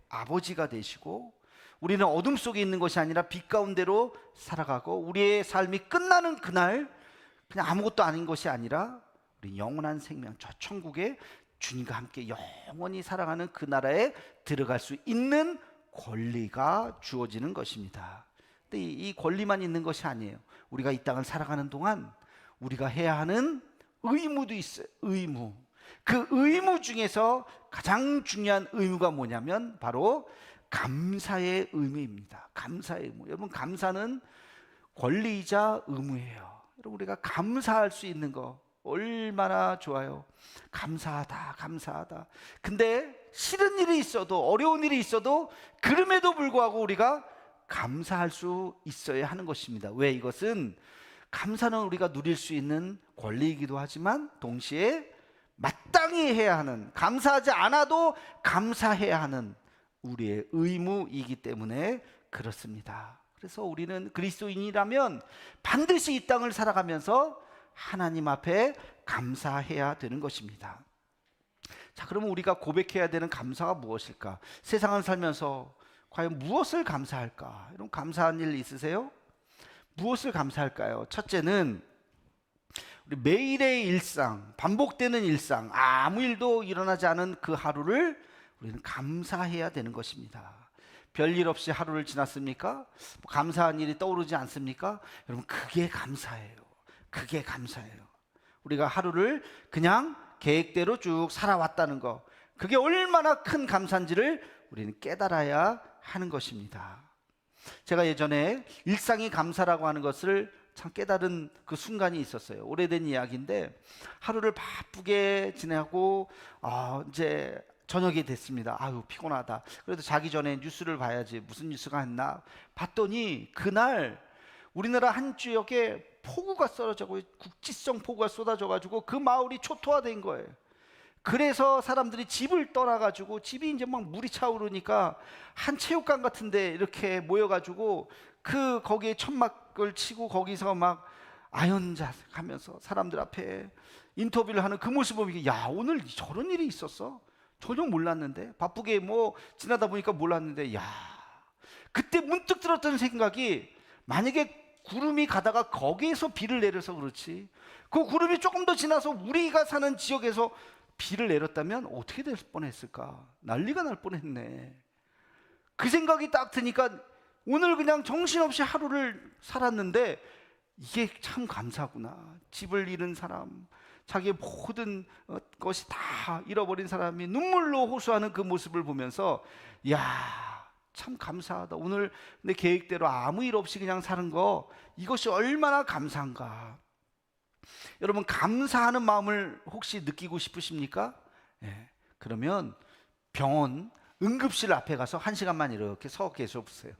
아버지가 되시고 우리는 어둠 속에 있는 것이 아니라 빛 가운데로 살아가고, 우리의 삶이 끝나는 그날 그냥 아무것도 아닌 것이 아니라 우리 영원한 생명, 저 천국에 주님과 함께 영원히 살아가는 그 나라에 들어갈 수 있는 권리가 주어지는 것입니다. 근데 이 권리만 있는 것이 아니에요. 우리가 이 땅을 살아가는 동안 우리가 해야 하는 의무도 있어요. 의무. 그 의무 중에서 가장 중요한 의무가 뭐냐면 바로 감사의 의무입니다. 감사의 의무. 여러분, 감사는 권리이자 의무예요. 여러분, 우리가 감사할 수 있는 거 얼마나 좋아요. 감사하다, 감사하다. 근데 싫은 일이 있어도, 어려운 일이 있어도 그럼에도 불구하고 우리가 감사할 수 있어야 하는 것입니다. 왜? 이것은 감사는 우리가 누릴 수 있는 권리이기도 하지만 동시에 마땅히 해야 하는, 감사하지 않아도 감사해야 하는 우리의 의무이기 때문에 그렇습니다. 그래서 우리는 그리스도인이라면 반드시 이 땅을 살아가면서 하나님 앞에 감사해야 되는 것입니다. 자, 그러면 우리가 고백해야 되는 감사가 무엇일까? 세상을 살면서 과연 무엇을 감사할까? 여러분, 감사한 일 있으세요? 무엇을 감사할까요? 첫째는 우리 매일의 일상, 반복되는 일상, 아무 일도 일어나지 않은 그 하루를 우리는 감사해야 되는 것입니다. 별일 없이 하루를 지났습니까? 뭐 감사한 일이 떠오르지 않습니까? 여러분, 그게 감사해요. 그게 감사해요. 우리가 하루를 그냥 계획대로 쭉 살아왔다는 거, 그게 얼마나 큰 감사인지를 우리는 깨달아야 하는 것입니다. 제가 예전에 일상이 감사라고 하는 것을 참 깨달은 그 순간이 있었어요. 오래된 이야기인데, 하루를 바쁘게 지내고 이제 저녁이 됐습니다. 아유, 피곤하다. 그래도 자기 전에 뉴스를 봐야지. 무슨 뉴스가 있나 봤더니 그날 우리나라 한 지역에 폭우가 쏟아지고, 국지성 폭우가 쏟아져가지고 그 마을이 초토화된 거예요. 그래서 사람들이 집을 떠나가지고, 집이 이제 막 물이 차오르니까 한 체육관 같은데 이렇게 모여가지고 거기에 천막을 치고 거기서 막 아연자 하면서 사람들 앞에 인터뷰를 하는 그 모습을 보니까, 야, 오늘 저런 일이 있었어? 전혀 몰랐는데, 바쁘게 뭐 지나다 보니까 몰랐는데, 야, 그때 문득 들었던 생각이, 만약에 구름이 가다가 거기에서 비를 내려서 그렇지, 그 구름이 조금 더 지나서 우리가 사는 지역에서 비를 내렸다면 어떻게 될 뻔했을까? 난리가 날 뻔했네. 그 생각이 딱 드니까 오늘 그냥 정신없이 하루를 살았는데 이게 참 감사구나. 집을 잃은 사람, 자기의 모든 것이 다 잃어버린 사람이 눈물로 호소하는 그 모습을 보면서, 야, 참 감사하다. 오늘 내 계획대로 아무 일 없이 그냥 사는 거, 이것이 얼마나 감사한가. 여러분, 감사하는 마음을 혹시 느끼고 싶으십니까? 그러면 병원 응급실 앞에 가서 1시간만 이렇게 서 계셔 보세요.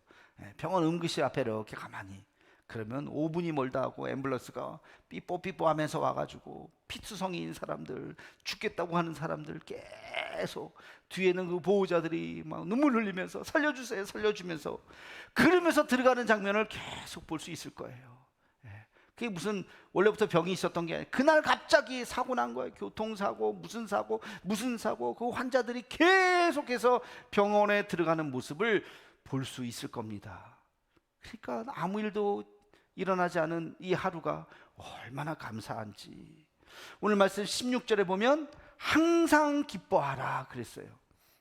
병원 응급실 앞에 이렇게 가만히, 그러면 5분이 멀다 하고 앰뷸런스가 삐뽀삐뽀 하면서 와가지고 피투성이인 사람들, 죽겠다고 하는 사람들 계속 뒤에는 그 보호자들이 막 눈물 흘리면서 살려주세요 살려주면서, 그러면서 들어가는 장면을 계속 볼 수 있을 거예요. 그게 무슨 원래부터 병이 있었던 게 아니라 그날 갑자기 사고 난 거예요. 교통사고, 무슨 사고, 그 환자들이 계속해서 병원에 들어가는 모습을 볼 수 있을 겁니다. 그러니까 아무 일도 일어나지 않은 이 하루가 얼마나 감사한지. 오늘 말씀 16절에 보면 항상 기뻐하라 그랬어요.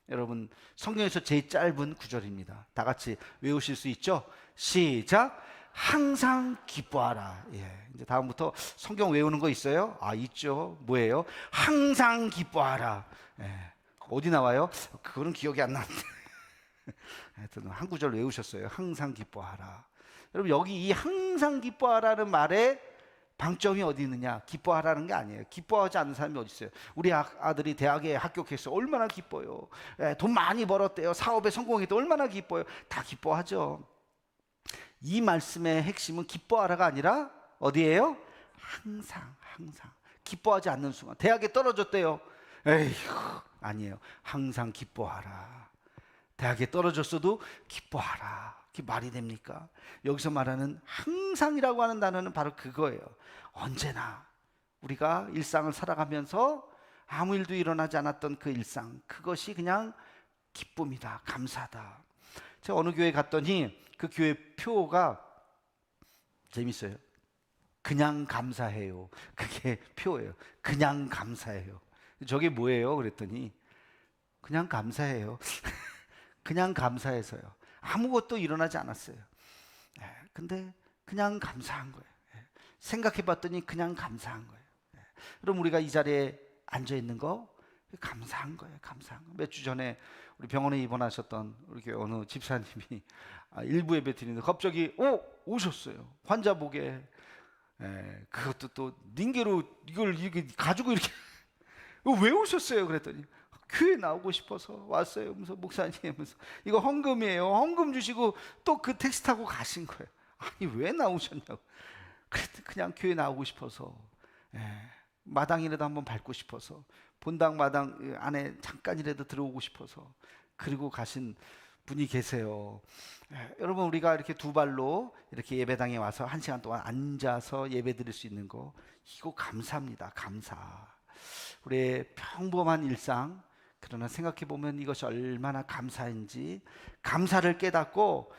여러분, 성경에서 제일 짧은 구절입니다. 다 같이 외우실 수 있죠? 시작. 항상 기뻐하라. 이제 다음부터 성경 외우는 거 있어요? 있죠. 뭐예요? 항상 기뻐하라. 어디 나와요? 그거는 기억이 안 나는데. 하여튼 한 구절 외우셨어요. 항상 기뻐하라. 여러분, 여기 이 항상 기뻐하라는 말에 방점이 어디 있느냐? 기뻐하라는 게 아니에요. 기뻐하지 않는 사람이 어디 있어요? 우리 아들이 대학에 합격해서 얼마나 기뻐요. 돈 많이 벌었대요. 사업에 성공했대. 얼마나 기뻐요. 다 기뻐하죠. 이 말씀의 핵심은 기뻐하라가 아니라 어디예요? 항상 기뻐하지 않는 순간. 대학에 떨어졌대요. 에휴, 아니에요. 항상 기뻐하라. 대학에 떨어졌어도 기뻐하라. 그게 말이 됩니까? 여기서 말하는 항상이라고 하는 단어는 바로 그거예요. 언제나 우리가 일상을 살아가면서 아무 일도 일어나지 않았던 그 일상, 그것이 그냥 기쁨이다, 감사다. 제가 어느 교회 갔더니 그 교회 표가 재밌어요. 그냥 감사해요. 그게 표예요. 그냥 감사해요. 저게 뭐예요? 그랬더니 그냥 감사해요. 그냥 감사해서요. 아무것도 일어나지 않았어요. 근데 그냥 감사한 거예요. 생각해 봤더니 그냥 감사한 거예요. 그럼 우리가 이 자리에 앉아 있는 거 감사한 거예요. 감사한 거. 몇 주 전에 우리 병원에 입원하셨던 우리 교회 어느 집사님이 일부 예배 드리는데 갑자기 오셨어요. 환자복에. 그것도 또 닌게로 이걸 가지고 이렇게 왜 오셨어요? 그랬더니 교회 나오고 싶어서 왔어요. 그래서 목사님 하면서 이거 헌금이에요. 헌금 주시고 또 그 택시 타고 가신 거예요. 아니, 왜 나오셨냐고. 그랬더니 그냥 교회 나오고 싶어서, 마당이라도 한번 밟고 싶어서, 본당 마당 안에 잠깐이라도 들어오고 싶어서, 그리고 가신 분이 계세요. 여러분, 우리가 이렇게 두 발로 이렇게 예배당에 와서 1시간 동안 앉아서 예배 드릴 수 있는 거, 이거 감사합니다. 감사. 우리의 평범한 일상, 그러나 생각해 보면 이것이 얼마나 감사인지, 감사를 깨닫고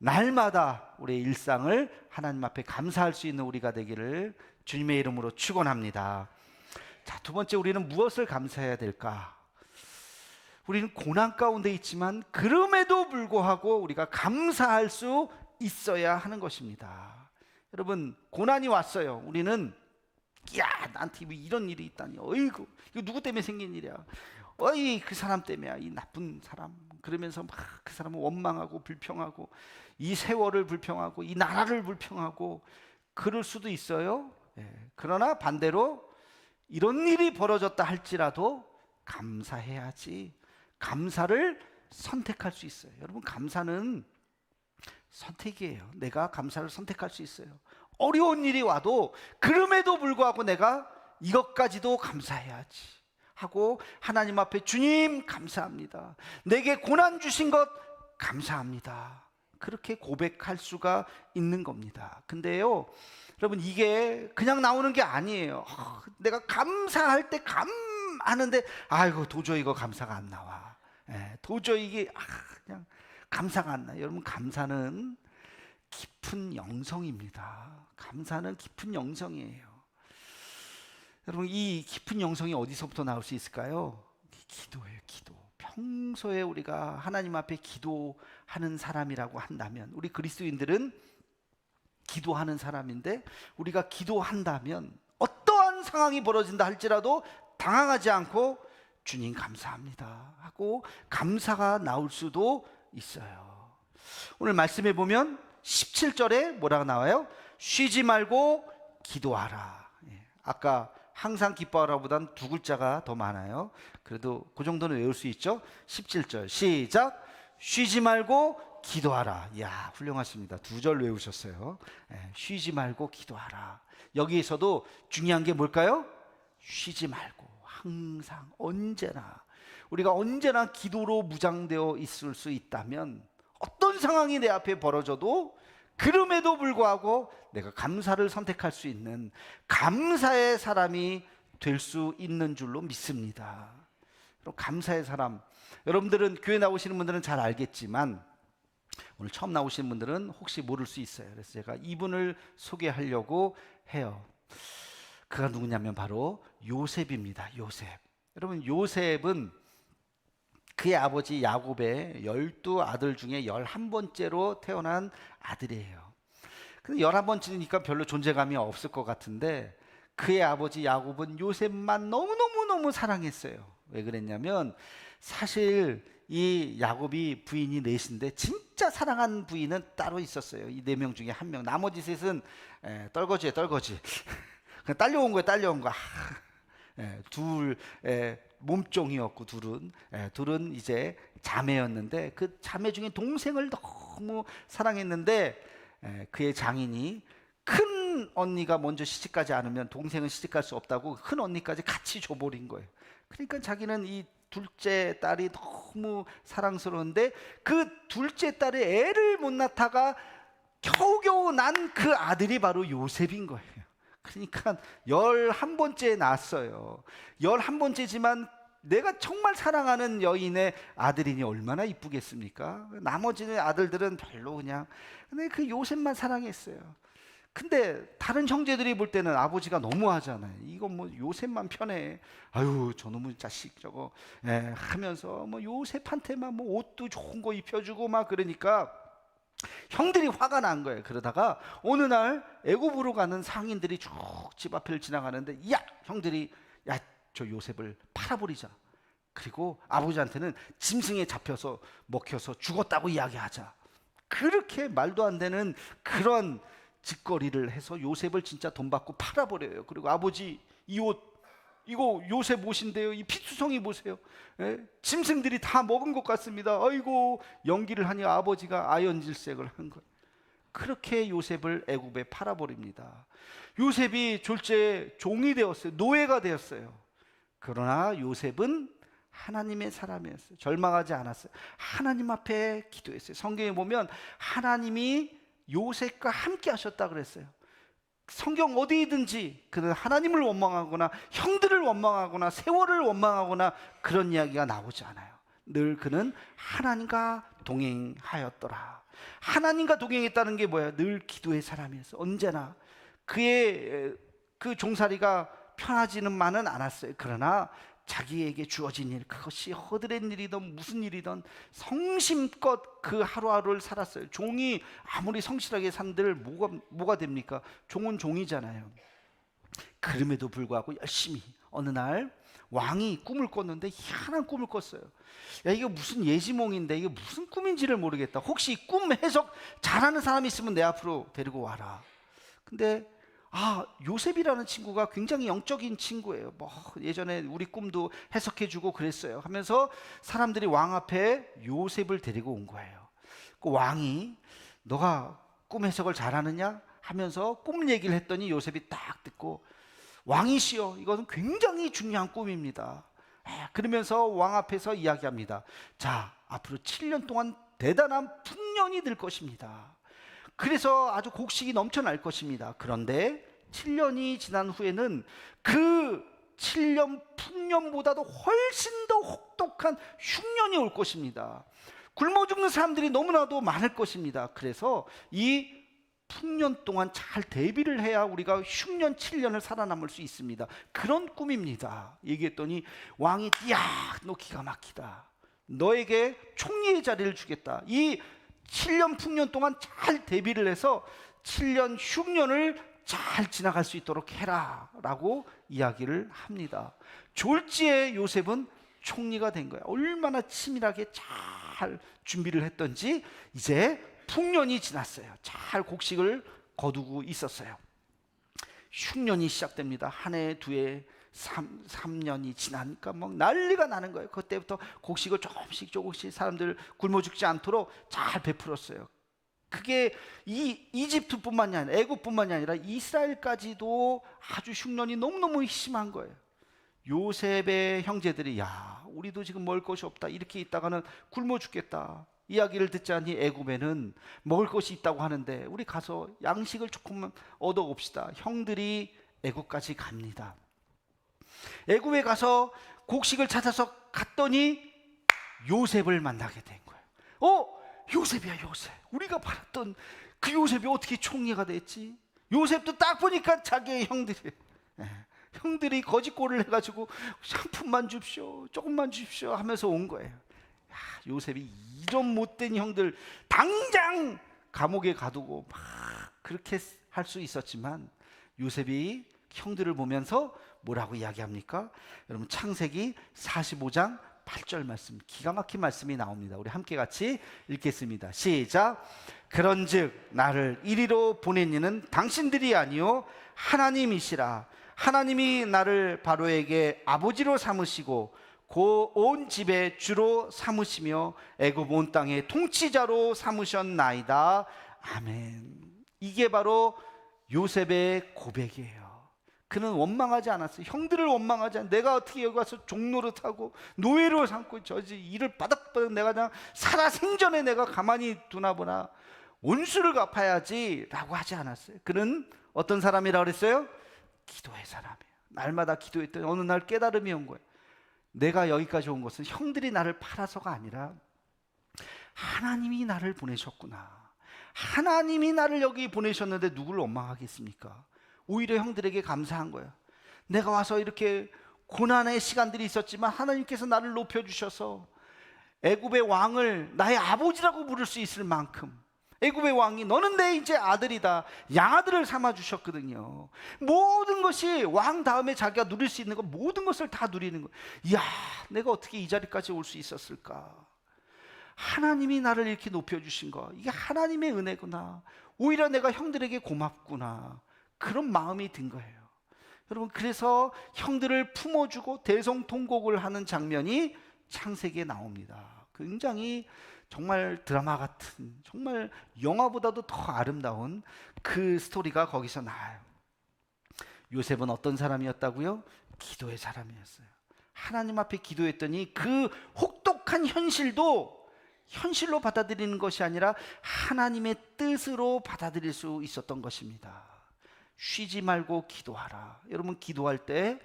날마다 우리의 일상을 하나님 앞에 감사할 수 있는 우리가 되기를 주님의 이름으로 축원합니다. 자, 두 번째, 우리는 무엇을 감사해야 될까? 우리는 고난 가운데 있지만 그럼에도 불구하고 우리가 감사할 수 있어야 하는 것입니다. 여러분, 고난이 왔어요. 우리는 야, 나한테 이런 일이 있다니, 어이구, 이거 누구 때문에 생긴 일이야, 어이, 그 사람 때문이야, 이 나쁜 사람. 그러면서 막 그 사람을 원망하고 불평하고, 이 세월을 불평하고, 이 나라를 불평하고, 그럴 수도 있어요. 그러나 반대로 이런 일이 벌어졌다 할지라도 감사해야지. 감사를 선택할 수 있어요. 여러분, 감사는 선택이에요. 내가 감사를 선택할 수 있어요. 어려운 일이 와도 그럼에도 불구하고 내가 이것까지도 감사해야지 하고, 하나님 앞에 주님 감사합니다, 내게 고난 주신 것 감사합니다, 그렇게 고백할 수가 있는 겁니다. 근데요, 여러분, 이게 그냥 나오는 게 아니에요. 내가 감사할 때 하는데 아이고, 도저히 이거 감사가 안 나와. 도저히 이게 그냥 감사가 안 나요. 여러분, 감사는 깊은 영성입니다. 감사는 깊은 영성이에요. 여러분, 이 깊은 영성이 어디서부터 나올 수 있을까요? 기도예요. 기도. 평소에 우리가 하나님 앞에 기도하는 사람이라고 한다면, 우리 그리스도인들은 기도하는 사람인데, 우리가 기도한다면 어떠한 상황이 벌어진다 할지라도 당황하지 않고 주님 감사합니다 하고 감사가 나올 수도 있어요. 오늘 말씀해 보면 17절에 뭐라고 나와요? 쉬지 말고 기도하라. 아까 항상 기뻐하라 보단 두 글자가 더 많아요. 그래도 그 정도는 외울 수 있죠? 17절 시작. 쉬지 말고 기도하라. 이야, 훌륭하십니다. 두 절 외우셨어요. 쉬지 말고 기도하라. 여기에서도 중요한 게 뭘까요? 쉬지 말고, 항상, 언제나. 우리가 언제나 기도로 무장되어 있을 수 있다면, 어떤 상황이 내 앞에 벌어져도 그럼에도 불구하고 내가 감사를 선택할 수 있는 감사의 사람이 될 수 있는 줄로 믿습니다. 감사의 사람, 여러분들은 교회 나오시는 분들은 잘 알겠지만 오늘 처음 나오시는 분들은 혹시 모를 수 있어요. 그래서 제가 이분을 소개하려고 해요. 그가 누구냐면 바로 요셉입니다. 요셉. 여러분, 요셉은 그의 아버지 야곱의 12아들 중에 11번째로 태어난 아들이에요. 근데 11번째니까 별로 존재감이 없을 것 같은데, 그의 아버지 야곱은 요셉만 너무너무 사랑했어요. 왜 그랬냐면, 사실 이 야곱이 부인이 넷인데 진짜 사랑한 부인은 따로 있었어요. 이 4명 중에 1명. 나머지 셋은 떨거지에 떨거지. 그냥 딸려온 거예요. 딸려온 거. 둘 몸종이었고, 둘은 이제 자매였는데, 그 자매 중에 동생을 너무 사랑했는데, 그의 장인이 큰 언니가 먼저 시집가지 않으면 동생은 시집갈 수 없다고 큰 언니까지 같이 줘버린 거예요. 그러니까 자기는 이 둘째 딸이 너무 사랑스러운데, 그 둘째 딸의 애를 못 낳다가 겨우겨우 난 그 아들이 바로 요셉인 거예요. 그러니까 11번째에 낳았어요. 11번째지만 내가 정말 사랑하는 여인의 아들이니 얼마나 이쁘겠습니까? 나머지 아들들은 별로 그냥. 근데 그 요셉만 사랑했어요. 근데 다른 형제들이 볼 때는 아버지가 너무하잖아요. 이거 뭐 요셉만 편해. 아유, 저놈의 자식 저거 하면서 뭐 요셉한테만 뭐 옷도 좋은 거 입혀주고 막 그러니까 형들이 화가 난 거예요. 그러다가 어느 날 애굽으로 가는 상인들이 쭉 집 앞을 지나가는데, 야, 형들이 야, 저 요셉을 팔아버리자. 그리고 아버지한테는 짐승에 잡혀서 먹혀서 죽었다고 이야기하자. 그렇게 말도 안 되는 그런 짓거리를 해서 요셉을 진짜 돈 받고 팔아버려요. 그리고 아버지, 이 옷, 이거 요셉 옷인데요, 이 피투성이 보세요. 짐승들이 다 먹은 것 같습니다. 아이고, 연기를 하니 아버지가 아연질색을 한 거예요. 그렇게 요셉을 애굽에 팔아버립니다. 요셉이 졸지에 종이 되었어요. 노예가 되었어요. 그러나 요셉은 하나님의 사람이었어요. 절망하지 않았어요. 하나님 앞에 기도했어요. 성경에 보면 하나님이 요셉과 함께 하셨다 그랬어요. 성경 어디든지 그는 하나님을 원망하거나 형들을 원망하거나 세월을 원망하거나 그런 이야기가 나오지 않아요. 늘 그는 하나님과 동행하였더라. 하나님과 동행했다는 게 뭐야? 늘 기도의 사람이었어. 언제나 그의 그 종살이가 편하지는만은 않았어요. 그러나 자기에게 주어진 일, 그것이 허드렛 일이든 무슨 일이든 성심껏 그 하루하루를 살았어요. 종이 아무리 성실하게 산들 뭐가 됩니까? 종은 종이잖아요. 그럼에도 불구하고 열심히 어느 날 왕이 꿈을 꿨는데 희한한 꿈을 꿨어요. 야, 이게 무슨 예지몽인데 이게 무슨 꿈인지를 모르겠다. 혹시 꿈 해석 잘하는 사람이 있으면 내 앞으로 데리고 와라. 근데 요셉이라는 친구가 굉장히 영적인 친구예요. 뭐 예전에 우리 꿈도 해석해주고 그랬어요. 하면서 사람들이 왕 앞에 요셉을 데리고 온 거예요. 그 왕이 너가 꿈 해석을 잘하느냐 하면서 꿈 얘기를 했더니 요셉이 딱 듣고 왕이시여, 이것은 굉장히 중요한 꿈입니다. 그러면서 왕 앞에서 이야기합니다. 자, 앞으로 7년 동안 대단한 풍년이 될 것입니다. 그래서 아주 곡식이 넘쳐날 것입니다. 그런데 7년이 지난 후에는 그 7년 풍년보다도 훨씬 더 혹독한 흉년이 올 것입니다. 굶어 죽는 사람들이 너무나도 많을 것입니다. 그래서 이 풍년 동안 잘 대비를 해야 우리가 흉년 7년을 살아남을 수 있습니다. 그런 꿈입니다. 얘기했더니 왕이 야, 너 기가 막히다. 너에게 총리의 자리를 주겠다. 이 7년 풍년 동안 잘 대비를 해서 7년 흉년을 잘 지나갈 수 있도록 해라 라고 이야기를 합니다. 졸지에 요셉은 총리가 된 거예요. 얼마나 치밀하게 잘 준비를 했던지 이제 풍년이 지났어요. 잘 곡식을 거두고 있었어요. 흉년이 시작됩니다. 한 해, 두 해, 3년이 지나니까 막 난리가 나는 거예요. 그때부터 곡식을 조금씩 사람들 굶어 죽지 않도록 잘 베풀었어요. 그게 이집트뿐만이 아니라 애굽뿐만이 아니라 이스라엘까지도 아주 흉년이 너무너무 심한 거예요. 요셉의 형제들이 야, 우리도 지금 먹을 것이 없다. 이렇게 있다가는 굶어 죽겠다. 이야기를 듣자니 애굽에는 먹을 것이 있다고 하는데 우리 가서 양식을 조금만 얻어옵시다. 형들이 애굽까지 갑니다. 애굽에 가서 곡식을 찾아서 갔더니 요셉을 만나게 된 거예요. 요셉이야, 요셉. 우리가 바랐던 그 요셉이 어떻게 총리가 됐지? 요셉도 딱 보니까 자기의 형들이 거짓골을 해가지고 한 푼만 줍시오, 조금만 줍시오 하면서 온 거예요. 야, 요셉이 이런 못된 형들 당장 감옥에 가두고 막 그렇게 할 수 있었지만 요셉이 형들을 보면서 뭐라고 이야기합니까? 여러분 창세기 45장 8절 말씀, 기가 막힌 말씀이 나옵니다. 우리 함께 같이 읽겠습니다. 시작. 그런즉 나를 이리로 보낸 이는 당신들이 아니요 하나님이시라. 하나님이 나를 바로에게 아버지로 삼으시고 온 집의 주로 삼으시며 애굽 온 땅의 통치자로 삼으셨나이다. 아멘. 이게 바로 요셉의 고백이에요. 그는 원망하지 않았어요. 형들을 원망하지 않았어요. 내가 어떻게 여기 와서 종노릇하고 노예로 삼고 저지 일을 바닥바닥 내가 그냥 살아생전에 내가 가만히 두나 보나, 원수를 갚아야지 라고 하지 않았어요. 그는 어떤 사람이라고 그랬어요? 기도의 사람이에요. 날마다 기도했더니 어느 날 깨달음이 온 거예요. 내가 여기까지 온 것은 형들이 나를 팔아서가 아니라 하나님이 나를 보내셨구나. 하나님이 나를 여기 보내셨는데 누구를 원망하겠습니까? 오히려 형들에게 감사한 거예요. 내가 와서 이렇게 고난의 시간들이 있었지만 하나님께서 나를 높여주셔서 애굽의 왕을 나의 아버지라고 부를 수 있을 만큼, 애굽의 왕이 너는 내 이제 아들이다, 양아들을 삼아주셨거든요. 모든 것이 왕 다음에 자기가 누릴 수 있는 것, 모든 것을 다 누리는 거예요. 이야, 내가 어떻게 이 자리까지 올 수 있었을까? 하나님이 나를 이렇게 높여주신 거, 이게 하나님의 은혜구나. 오히려 내가 형들에게 고맙구나. 그런 마음이 든 거예요. 여러분, 그래서 형들을 품어주고 대성통곡을 하는 장면이 창세기에 나옵니다. 굉장히 정말 드라마 같은, 정말 영화보다도 더 아름다운 그 스토리가 거기서 나와요. 요셉은 어떤 사람이었다고요? 기도의 사람이었어요. 하나님 앞에 기도했더니 그 혹독한 현실도 현실로 받아들이는 것이 아니라 하나님의 뜻으로 받아들일 수 있었던 것입니다. 쉬지 말고 기도하라. 여러분, 기도할 때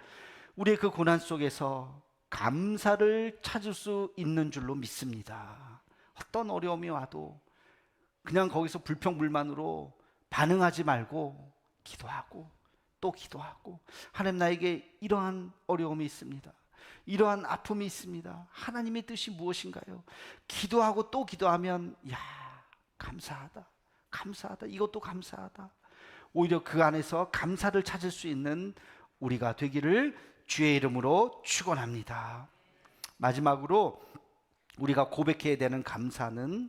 우리의 그 고난 속에서 감사를 찾을 수 있는 줄로 믿습니다. 어떤 어려움이 와도 그냥 거기서 불평불만으로 반응하지 말고 기도하고 또 기도하고, 하나님 나에게 이러한 어려움이 있습니다, 이러한 아픔이 있습니다, 하나님의 뜻이 무엇인가요? 기도하고 또 기도하면 야, 감사하다, 감사하다, 이것도 감사하다. 오히려 그 안에서 감사를 찾을 수 있는 우리가 되기를 주의 이름으로 축원합니다. 마지막으로 우리가 고백해야 되는 감사는,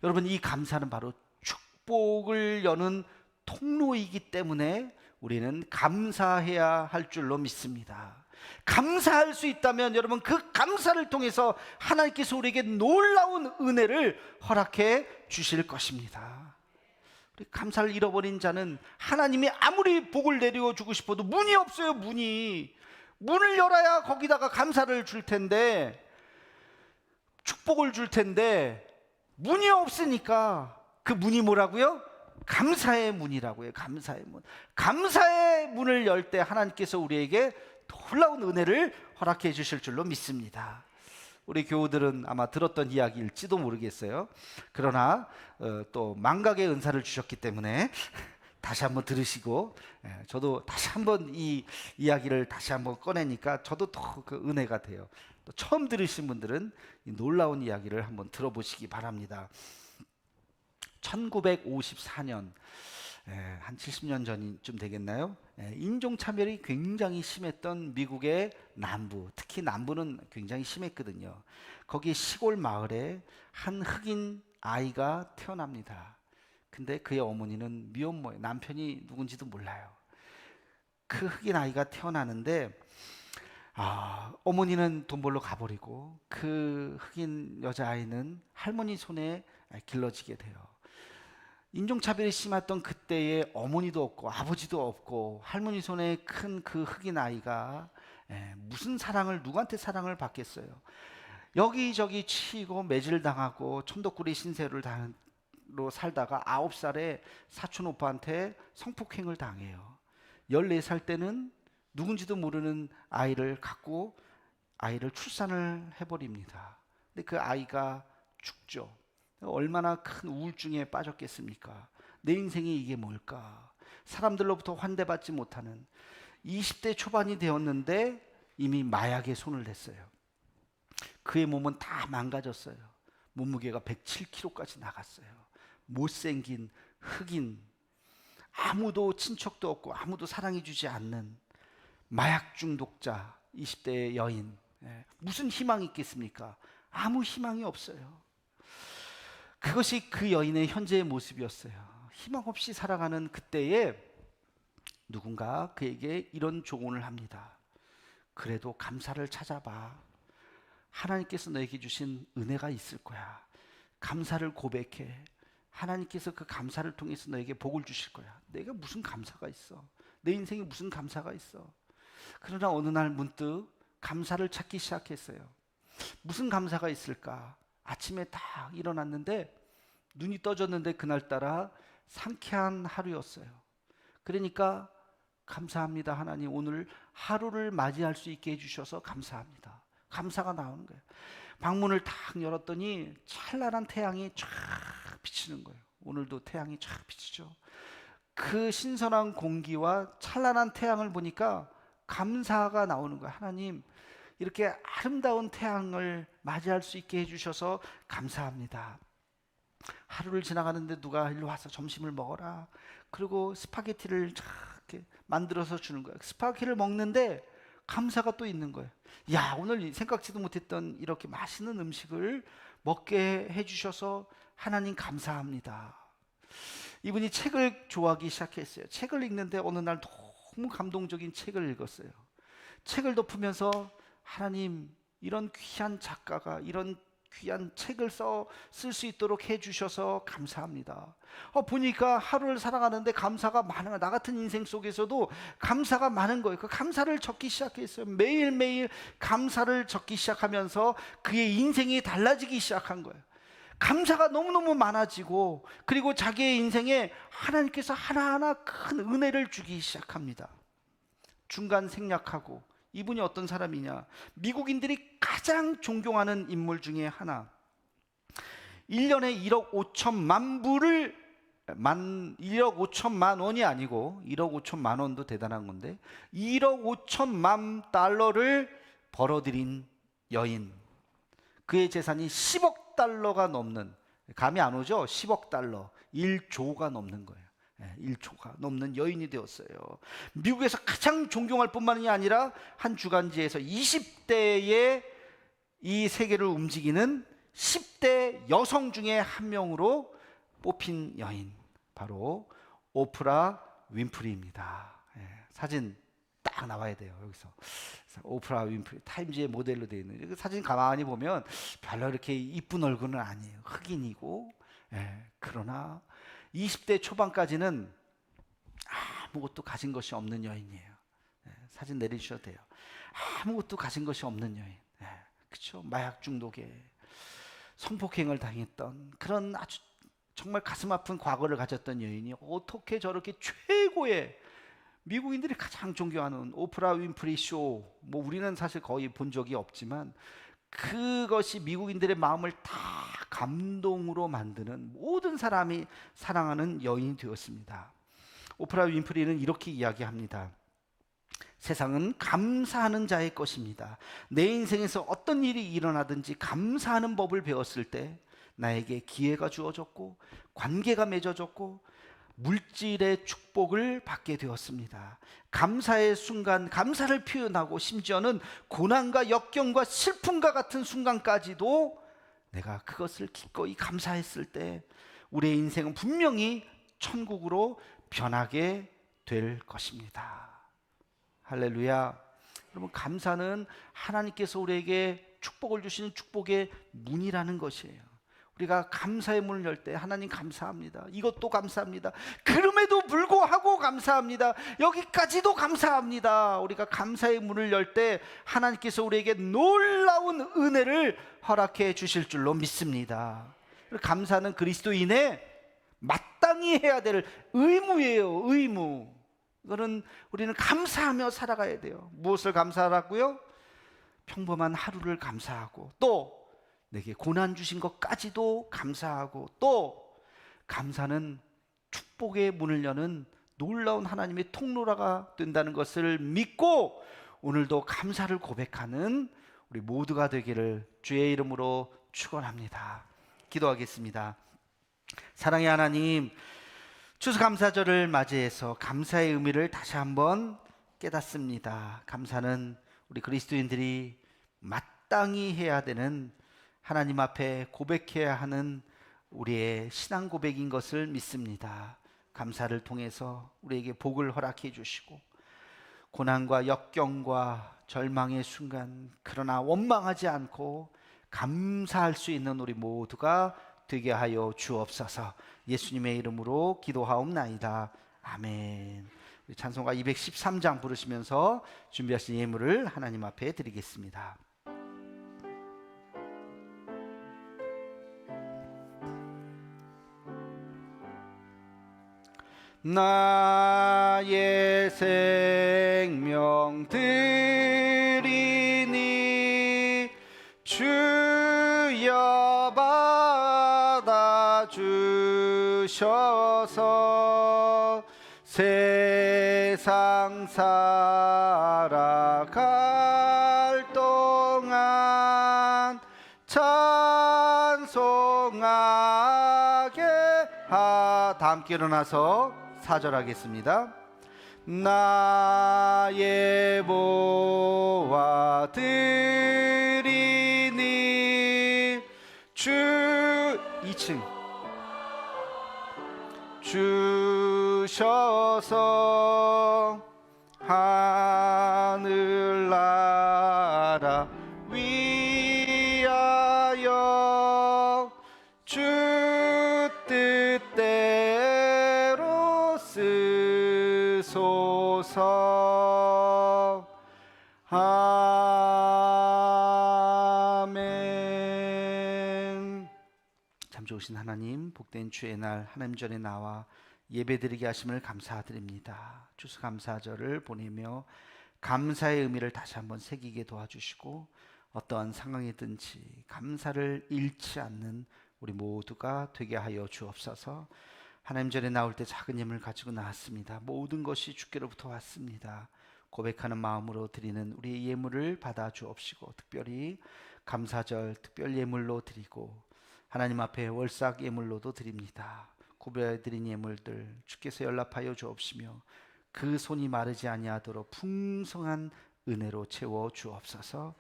여러분, 이 감사는 바로 축복을 여는 통로이기 때문에 우리는 감사해야 할 줄로 믿습니다. 감사할 수 있다면 여러분, 그 감사를 통해서 하나님께서 우리에게 놀라운 은혜를 허락해 주실 것입니다. 우리 감사를 잃어버린 자는 하나님이 아무리 복을 내려 주고 싶어도 문이 없어요. 문을 열어야 거기다가 감사를 줄 텐데, 축복을 줄 텐데, 문이 없으니까 그 문이 뭐라고요? 감사의 문이라고요. 감사의 문. 감사의 문을 열 때 하나님께서 우리에게 놀라운 은혜를 허락해 주실 줄로 믿습니다. 우리 교우들은 아마 들었던 이야기일지도 모르겠어요. 그러나 또 망각의 은사를 주셨기 때문에 다시 한번 들으시고, 저도 다시 한번 이 이야기를 다시 한번 꺼내니까 저도 더 그 은혜가 돼요. 또 처음 들으신 분들은 이 놀라운 이야기를 한번 들어보시기 바랍니다. 1954년, 한 70년 전쯤 되겠나요? 인종차별이 굉장히 심했던 미국의 남부, 특히 남부는 굉장히 심했거든요. 거기 시골 마을에 한 흑인 아이가 태어납니다. 근데 그의 어머니는 미혼모예요. 남편이 누군지도 몰라요. 그 흑인 아이가 태어나는데 어머니는 돈 벌러 가버리고 그 흑인 여자아이는 할머니 손에 길러지게 돼요. 인종차별이 심했던 그때에 어머니도 없고 아버지도 없고 할머니 손에 큰 그 흑인 아이가 무슨 사랑을, 누구한테 사랑을 받겠어요? 여기저기 치이고 매질당하고 천덕꾸리 신세로 살다가 9살에 사촌 오빠한테 성폭행을 당해요. 14살 때는 누군지도 모르는 아이를 갖고 아이를 출산을 해버립니다. 근데 그 아이가 죽죠. 얼마나 큰 우울증에 빠졌겠습니까? 내 인생이 이게 뭘까? 사람들로부터 환대받지 못하는 20대 초반이 되었는데 이미 마약에 손을 댔어요. 그의 몸은 다 망가졌어요. 몸무게가 107kg까지 나갔어요. 못생긴 흑인, 아무도 친척도 없고 아무도 사랑해주지 않는 마약 중독자 20대의 여인, 무슨 희망이 있겠습니까? 아무 희망이 없어요. 그것이 그 여인의 현재의 모습이었어요. 희망 없이 살아가는 그때에 누군가 그에게 이런 조언을 합니다. 그래도 감사를 찾아봐. 하나님께서 너에게 주신 은혜가 있을 거야. 감사를 고백해. 하나님께서 그 감사를 통해서 너에게 복을 주실 거야. 내가 무슨 감사가 있어? 내 인생에 무슨 감사가 있어? 그러나 어느 날 문득 감사를 찾기 시작했어요. 무슨 감사가 있을까? 아침에 딱 일어났는데 눈이 떠졌는데 그날따라 상쾌한 하루였어요. 그러니까 감사합니다 하나님, 오늘 하루를 맞이할 수 있게 해주셔서 감사합니다. 감사가 나오는 거예요. 방문을 딱 열었더니 찬란한 태양이 쫙 비치는 거예요. 오늘도 태양이 쫙 비치죠. 그 신선한 공기와 찬란한 태양을 보니까 감사가 나오는 거예요. 하나님, 이렇게 아름다운 태양을 맞이할 수 있게 해주셔서 감사합니다. 하루를 지나가는데 누가 일로 와서 점심을 먹어라. 그리고 스파게티를 이렇게 만들어서 주는 거예요. 스파게티를 먹는데 감사가 또 있는 거예요. 야, 오늘 생각지도 못했던 이렇게 맛있는 음식을 먹게 해주셔서 하나님 감사합니다. 이분이 책을 좋아하기 시작했어요. 책을 읽는데 어느 날 너무 감동적인 책을 읽었어요. 책을 덮으면서 하나님, 이런 귀한 작가가 이런 귀한 책을 쓸 수 있도록 해주셔서 감사합니다. 보니까 하루를 살아가는데 감사가 많은 거예요. 나 같은 인생 속에서도 감사가 많은 거예요. 그 감사를 적기 시작했어요. 매일매일 감사를 적기 시작하면서 그의 인생이 달라지기 시작한 거예요. 감사가 너무너무 많아지고, 그리고 자기의 인생에 하나님께서 하나하나 큰 은혜를 주기 시작합니다. 중간 생략하고, 이분이 어떤 사람이냐? 미국인들이 가장 존경하는 인물 중에 하나, 1년에 1억 5천만 불을 1억 5천만 원이 아니고 1억 5천만 원도 대단한 건데 1억 5천만 달러를 벌어들인 여인, 그의 재산이 10억 달러가 넘는, 감이 안 오죠? 10억 달러, 1조가 넘는 거예요. 1조가 넘는 여인이 되었어요. 미국에서 가장 존경할 뿐만이 아니라 한 주간지에서 20대의 이 세계를 움직이는 10대 여성 중에 한 명으로 뽑힌 여인, 바로 오프라 윈프리입니다. 사진 딱 나와야 돼요. 여기서 오프라 윈프리, 타임즈의 모델로 되어 있는 사진 가만히 보면 별로 이렇게 이쁜 얼굴은 아니에요. 흑인이고, 그러나 20대 초반까지는 아무것도 가진 것이 없는 여인이에요. 사진 내려주셔도 돼요. 아무것도 가진 것이 없는 여인. 그렇죠? 마약 중독에 성폭행을 당했던 그런 아주 정말 가슴 아픈 과거를 가졌던 여인이 어떻게 저렇게 최고의, 미국인들이 가장 존경하는 오프라 윈프리 쇼, 뭐 우리는 사실 거의 본 적이 없지만 그것이 미국인들의 마음을 다 감동으로 만드는, 모든 사람이 사랑하는 여인이 되었습니다. 오프라 윈프리는 이렇게 이야기합니다. 세상은 감사하는 자의 것입니다. 내 인생에서 어떤 일이 일어나든지 감사하는 법을 배웠을 때 나에게 기회가 주어졌고 관계가 맺어졌고 물질의 축복을 받게 되었습니다. 감사의 순간, 감사를 표현하고 심지어는 고난과 역경과 슬픔과 같은 순간까지도 내가 그것을 기꺼이 감사했을 때 우리의 인생은 분명히 천국으로 변하게 될 것입니다. 할렐루야. 여러분, 감사는 하나님께서 우리에게 축복을 주시는 축복의 문이라는 것이에요. 우리가 감사의 문을 열 때 하나님 감사합니다. 이것도 감사합니다. 그럼에도 불구하고 감사합니다. 여기까지도 감사합니다. 우리가 감사의 문을 열 때 하나님께서 우리에게 놀라운 은혜를 허락해 주실 줄로 믿습니다. 감사는 그리스도인의 마땅히 해야 될 의무예요. 의무. 이거는 우리는 감사하며 살아가야 돼요. 무엇을 감사하라고요? 평범한 하루를 감사하고, 또 내게 고난 주신 것까지도 감사하고, 또 감사는 축복의 문을 여는 놀라운 하나님의 통로라가 된다는 것을 믿고 오늘도 감사를 고백하는 우리 모두가 되기를 주의 이름으로 축원합니다. 기도하겠습니다. 사랑의 하나님, 추수감사절을 맞이해서 감사의 의미를 다시 한번 깨닫습니다. 감사는 우리 그리스도인들이 마땅히 해야 되는, 하나님 앞에 고백해야 하는 우리의 신앙 고백인 것을 믿습니다. 감사를 통해서 우리에게 복을 허락해 주시고 고난과 역경과 절망의 순간, 그러나 원망하지 않고 감사할 수 있는 우리 모두가 되게 하여 주옵소서. 예수님의 이름으로 기도하옵나이다. 아멘. 우리 찬송가 213장 부르시면서 준비하신 예물을 하나님 앞에 드리겠습니다. 나의 생명 드리니 주여 받아 주셔서 세상 살아갈 동안 찬송하게 다 함께 일어나서 4절 하겠습니다. 나의 보화 드리니 주 2층 주셔서 하늘나라 위하여 주 뜻대로 쓰소서. 아멘. 참 좋으신 하나님, 복된 주의 날 하나님 전에 나와 예배드리게 하심을 감사드립니다. 추수감사절을 보내며 감사의 의미를 다시 한번 새기게 도와주시고 어떠한 상황이든지 감사를 잃지 않는 우리 모두가 되게 하여 주옵소서. 하나님 전에 나올 때 작은 예물 가지고 나왔습니다. 모든 것이 주께로부터 왔습니다. 고백하는 마음으로 드리는 우리의 예물을 받아 주옵시고, 특별히 감사절 특별 예물로 드리고 하나님 앞에 월삭 예물로도 드립니다. 구별해드린 예물들 주께서 연락하여 주옵시며 그 손이 마르지 아니하도록 풍성한 은혜로 채워 주옵소서.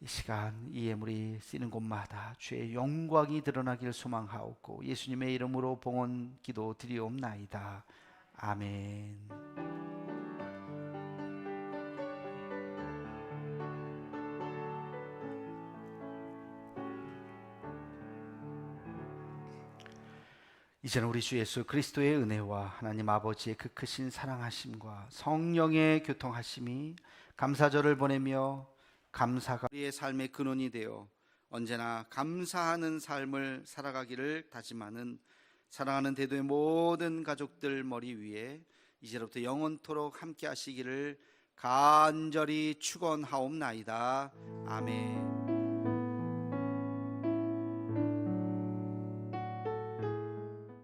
이 시간 이 예물이 쓰이는 곳마다 주의 영광이 드러나길 소망하옵고 예수님의 이름으로 봉헌 기도 드리옵나이다. 아멘. 이제는 우리 주 예수 그리스도의 은혜와 하나님 아버지의 그 크신 사랑하심과 성령의 교통하심이 감사절을 보내며 감사가 우리의 삶의 근원이 되어 언제나 감사하는 삶을 살아가기를 다짐하는 사랑하는 대도의 모든 가족들 머리 위에 이제로부터 영원토록 함께 하시기를 간절히 축원하옵나이다. 아멘.